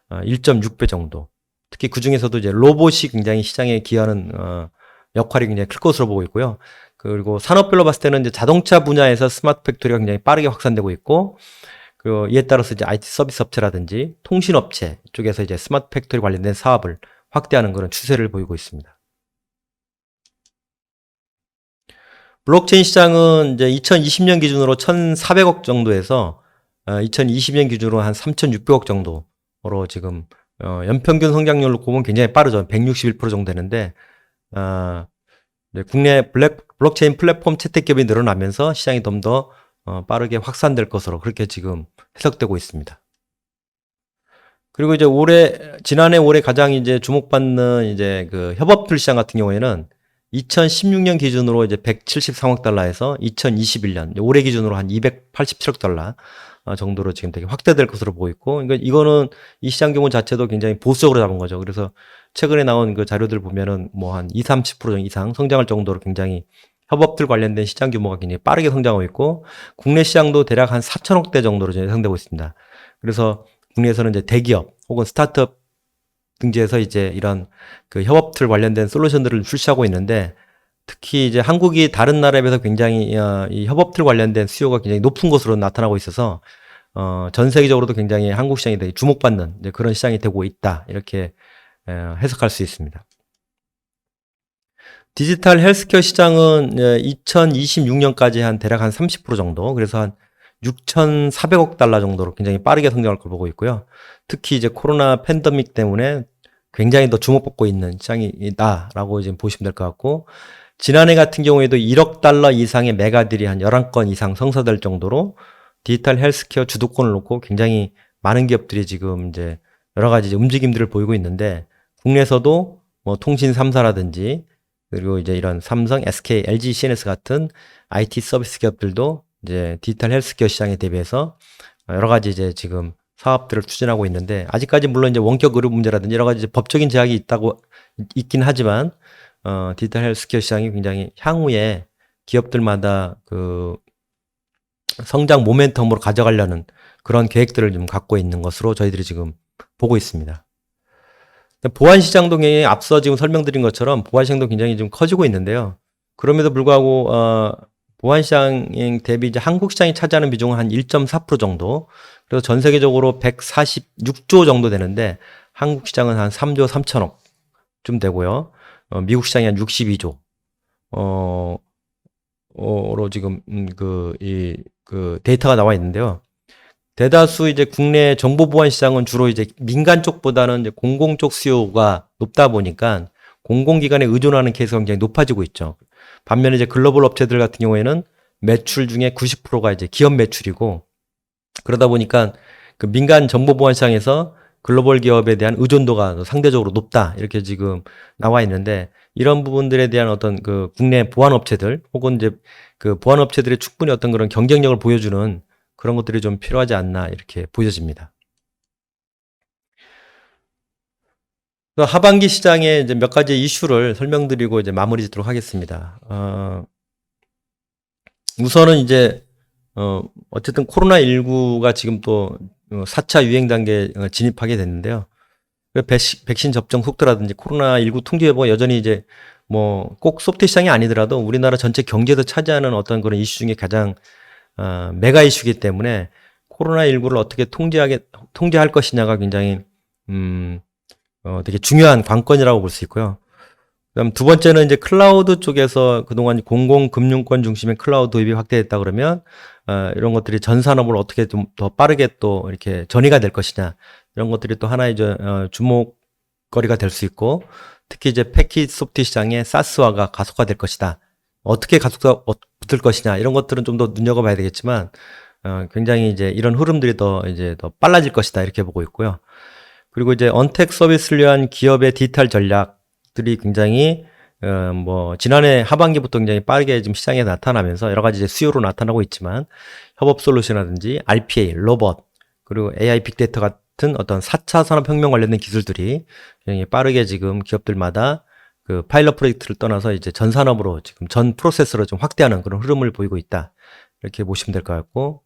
1.6배 정도. 특히 그 중에서도 이제 로봇이 굉장히 시장에 기여하는 역할이 굉장히 클 것으로 보고 있고요. 그리고 산업별로 봤을 때는 이제 자동차 분야에서 스마트 팩토리가 굉장히 빠르게 확산되고 있고, 그리고 이에 따라서 이제 IT 서비스 업체라든지 통신 업체 쪽에서 이제 스마트 팩토리 관련된 사업을 확대하는 그런 추세를 보이고 있습니다. 블록체인 시장은 이제 2020년 기준으로 1,400억 정도에서 2020년 기준으로 한 3,600억 정도로 지금 연평균 성장률로 보면 굉장히 빠르죠. 161% 정도 되는데, 국내 블록체인 플랫폼 채택 기업이 늘어나면서 시장이 좀 더 빠르게 확산될 것으로 그렇게 지금 해석되고 있습니다. 그리고 이제 지난해 올해 가장 이제 주목받는 이제 그 협업툴 시장 같은 경우에는 2016년 기준으로 이제 173억 달러에서 2021년 올해 기준으로 한 287억 달러 정도로 지금 되게 확대될 것으로 보고 있고, 그러니까 이거는 이 시장 규모 자체도 굉장히 보수적으로 잡은 거죠. 그래서 최근에 나온 그 자료들 보면은 뭐 한 20-30% 이상 성장할 정도로 굉장히 협업들 관련된 시장 규모가 굉장히 빠르게 성장하고 있고, 국내 시장도 대략 한 4천억 대 정도로 예상되고 있습니다. 그래서 국내에서는 이제 대기업 혹은 스타트업 등지에서 이제 이런 그 협업틀 관련된 솔루션들을 출시하고 있는데 특히 이제 한국이 다른 나라에 비해서 굉장히 이 협업틀 관련된 수요가 굉장히 높은 것으로 나타나고 있어서 전 세계적으로도 굉장히 한국 시장이 되게 주목받는 이제 그런 시장이 되고 있다. 이렇게 해석할 수 있습니다. 디지털 헬스케어 시장은 2026년까지 한 대략 한 30% 정도, 그래서 한 6,400억 달러 정도로 굉장히 빠르게 성장할 걸 보고 있고요. 특히 이제 코로나 팬데믹 때문에 굉장히 더 주목받고 있는 시장이다라고 이제 보시면 될 것 같고, 지난해 같은 경우에도 1억 달러 이상의 메가딜이 한 11건 이상 성사될 정도로 디지털 헬스케어 주도권을 놓고 굉장히 많은 기업들이 지금 이제 여러 가지 이제 움직임들을 보이고 있는데, 국내에서도 뭐 통신 3사라든지 그리고 이제 이런 삼성, SK, LG, CNS 같은 IT 서비스 기업들도 이제 디지털 헬스케어 시장에 대비해서 여러 가지 이제 지금 사업들을 추진하고 있는데, 아직까지 물론 이제 원격 의료 문제라든지 여러 가지 이제 법적인 제약이 있긴 하지만 디지털 헬스케어 시장이 굉장히 향후에 기업들마다 그 성장 모멘텀으로 가져가려는 그런 계획들을 좀 갖고 있는 것으로 저희들이 지금 보고 있습니다. 보안 시장도 굉장히 앞서 지금 설명드린 것처럼 보안 시장도 굉장히 좀 커지고 있는데요. 그럼에도 불구하고 보안 시장 대비 이제 한국 시장이 차지하는 비중은 한 1.4% 정도. 그래서 전 세계적으로 146조 정도 되는데 한국 시장은 한 3조 3천억쯤 되고요. 미국 시장이 한 62조. 로 지금 그 데이터가 나와 있는데요. 대다수 이제 국내 정보 보안 시장은 주로 이제 민간 쪽보다는 이제 공공 쪽 수요가 높다 보니까 공공기관에 의존하는 케이스가 굉장히 높아지고 있죠. 반면에 이제 글로벌 업체들 같은 경우에는 매출 중에 90%가 이제 기업 매출이고, 그러다 보니까 그 민간 정보 보안 시장에서 글로벌 기업에 대한 의존도가 상대적으로 높다. 이렇게 지금 나와 있는데, 이런 부분들에 대한 어떤 그 국내 보안 업체들 혹은 이제 그 보안 업체들이 충분히 어떤 그런 경쟁력을 보여주는 그런 것들이 좀 필요하지 않나 이렇게 보여집니다. 하반기 시장에 이제 몇 가지 이슈를 설명드리고 이제 마무리 짓도록 하겠습니다. 우선은 이제 어쨌든 코로나19가 지금 또 4차 유행 단계에 진입하게 됐는데요. 백신 접종 속도라든지 코로나19 통제 여부가 여전히 이제 뭐 꼭 소프트 시장이 아니더라도 우리나라 전체 경제에서 차지하는 어떤 그런 이슈 중에 가장 메가 이슈이기 때문에 코로나19를 어떻게 통제할 것이냐가 굉장히 되게 중요한 관건이라고 볼 수 있고요. 그다음 두 번째는 이제 클라우드 쪽에서 그동안 공공금융권 중심의 클라우드 도입이 확대됐다 그러면 이런 것들이 전 산업을 어떻게 좀 더 빠르게 또 이렇게 전이가 될 것이냐, 이런 것들이 또 하나의 주목거리가 될 수 있고, 특히 이제 패키지 소프트 시장의 사스화가 가속화될 것이다. 어떻게 붙을 것이냐, 이런 것들은 좀 더 눈여겨봐야 되겠지만 굉장히 이제 이런 흐름들이 더 빨라질 것이다 이렇게 보고 있고요. 그리고 이제 언택 서비스를 위한 기업의 디지털 전략들이 굉장히 뭐 지난해 하반기부터 굉장히 빠르게 지금 시장에 나타나면서 여러 가지 이제 수요로 나타나고 있지만, 협업 솔루션이라든지 RPA, 로봇, 그리고 AI 빅데이터 같은 어떤 4차 산업혁명 관련된 기술들이 굉장히 빠르게 지금 기업들마다 그 파일럿 프로젝트를 떠나서 이제 전 산업으로 지금 전 프로세스로 좀 확대하는 그런 흐름을 보이고 있다. 이렇게 보시면 될 것 같고,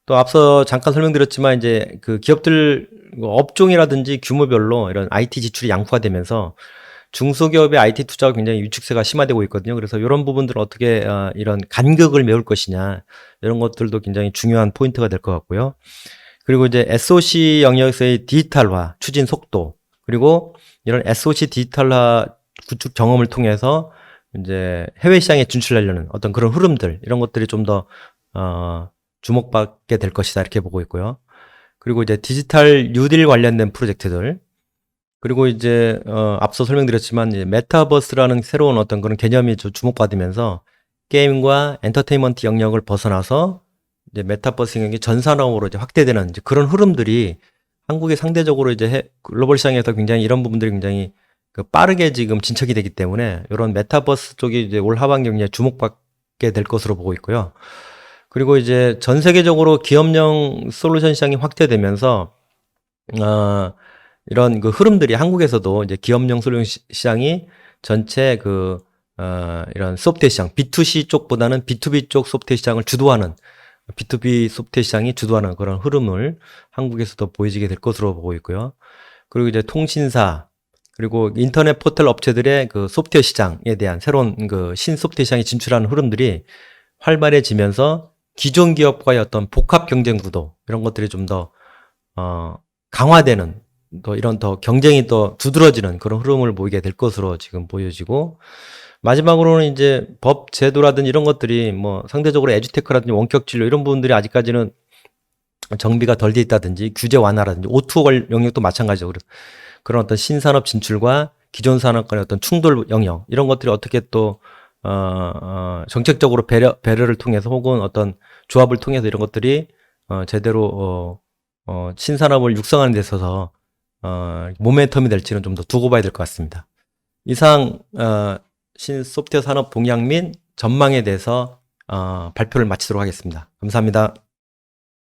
또 앞서 잠깐 설명드렸지만 이제 그 기업들 업종이라든지 규모별로 이런 IT 지출이 양호화되면서 중소기업의 IT 투자가 굉장히 위축세가 심화되고 있거든요. 그래서 이런 부분들을 어떻게 이런 간극을 메울 것이냐, 이런 것들도 굉장히 중요한 포인트가 될 것 같고요. 그리고 이제 SOC 영역에서의 디지털화 추진 속도, 그리고 이런 SOC 디지털화 구축 경험을 통해서 이제 해외 시장에 진출하려는 어떤 그런 흐름들, 이런 것들이 좀 더 주목받게 될 것이다 이렇게 보고 있고요. 그리고 이제 디지털 뉴딜 관련된 프로젝트들, 그리고 이제 앞서 설명드렸지만 이제 메타버스라는 새로운 어떤 그런 개념이 주목받으면서 게임과 엔터테인먼트 영역을 벗어나서 이제 메타버스 영역이 전 산업으로 이제 확대되는 이제 그런 흐름들이 한국이 상대적으로 이제 글로벌 시장에서 굉장히 이런 부분들이 굉장히 빠르게 지금 진척이 되기 때문에 이런 메타버스 쪽이 이제 올 하반기 굉장히 주목받게 될 것으로 보고 있고요. 그리고 이제 전 세계적으로 기업용 솔루션 시장이 확대되면서 이런 그 흐름들이 한국에서도 이제 기업용 솔루션 시장이 전체 이런 소프트웨어 시장, B2C 쪽보다는 B2B 쪽 소프트웨어 시장을 주도하는, B2B 소프트웨어 시장이 주도하는 그런 흐름을 한국에서도 보여지게 될 것으로 보고 있고요. 그리고 이제 통신사, 그리고 인터넷 포털 업체들의 그 소프트웨어 시장에 대한 새로운 그 신소프트웨어 시장에 진출하는 흐름들이 활발해지면서 기존 기업과의 어떤 복합 경쟁 구도, 이런 것들이 좀 더, 강화되는, 또 이런 더 경쟁이 더 두드러지는 그런 흐름을 보이게 될 것으로 지금 보여지고, 마지막으로는 이제 법 제도라든지 이런 것들이 뭐 상대적으로 에듀테크라든지 원격 진료 이런 부분들이 아직까지는 정비가 덜 돼 있다든지 규제 완화라든지 O2O 영역도 마찬가지죠. 그런 어떤 신산업 진출과 기존 산업 간의 어떤 충돌 영역, 이런 것들이 어떻게 또 정책적으로 배려를 통해서 혹은 어떤 조합을 통해서 이런 것들이 제대로 신산업을 육성하는 데 있어서 모멘텀이 될지는 좀 더 두고 봐야 될 것 같습니다. 이상 신소프트웨어 산업 동향 및 전망에 대해서 발표를 마치도록 하겠습니다. 감사합니다.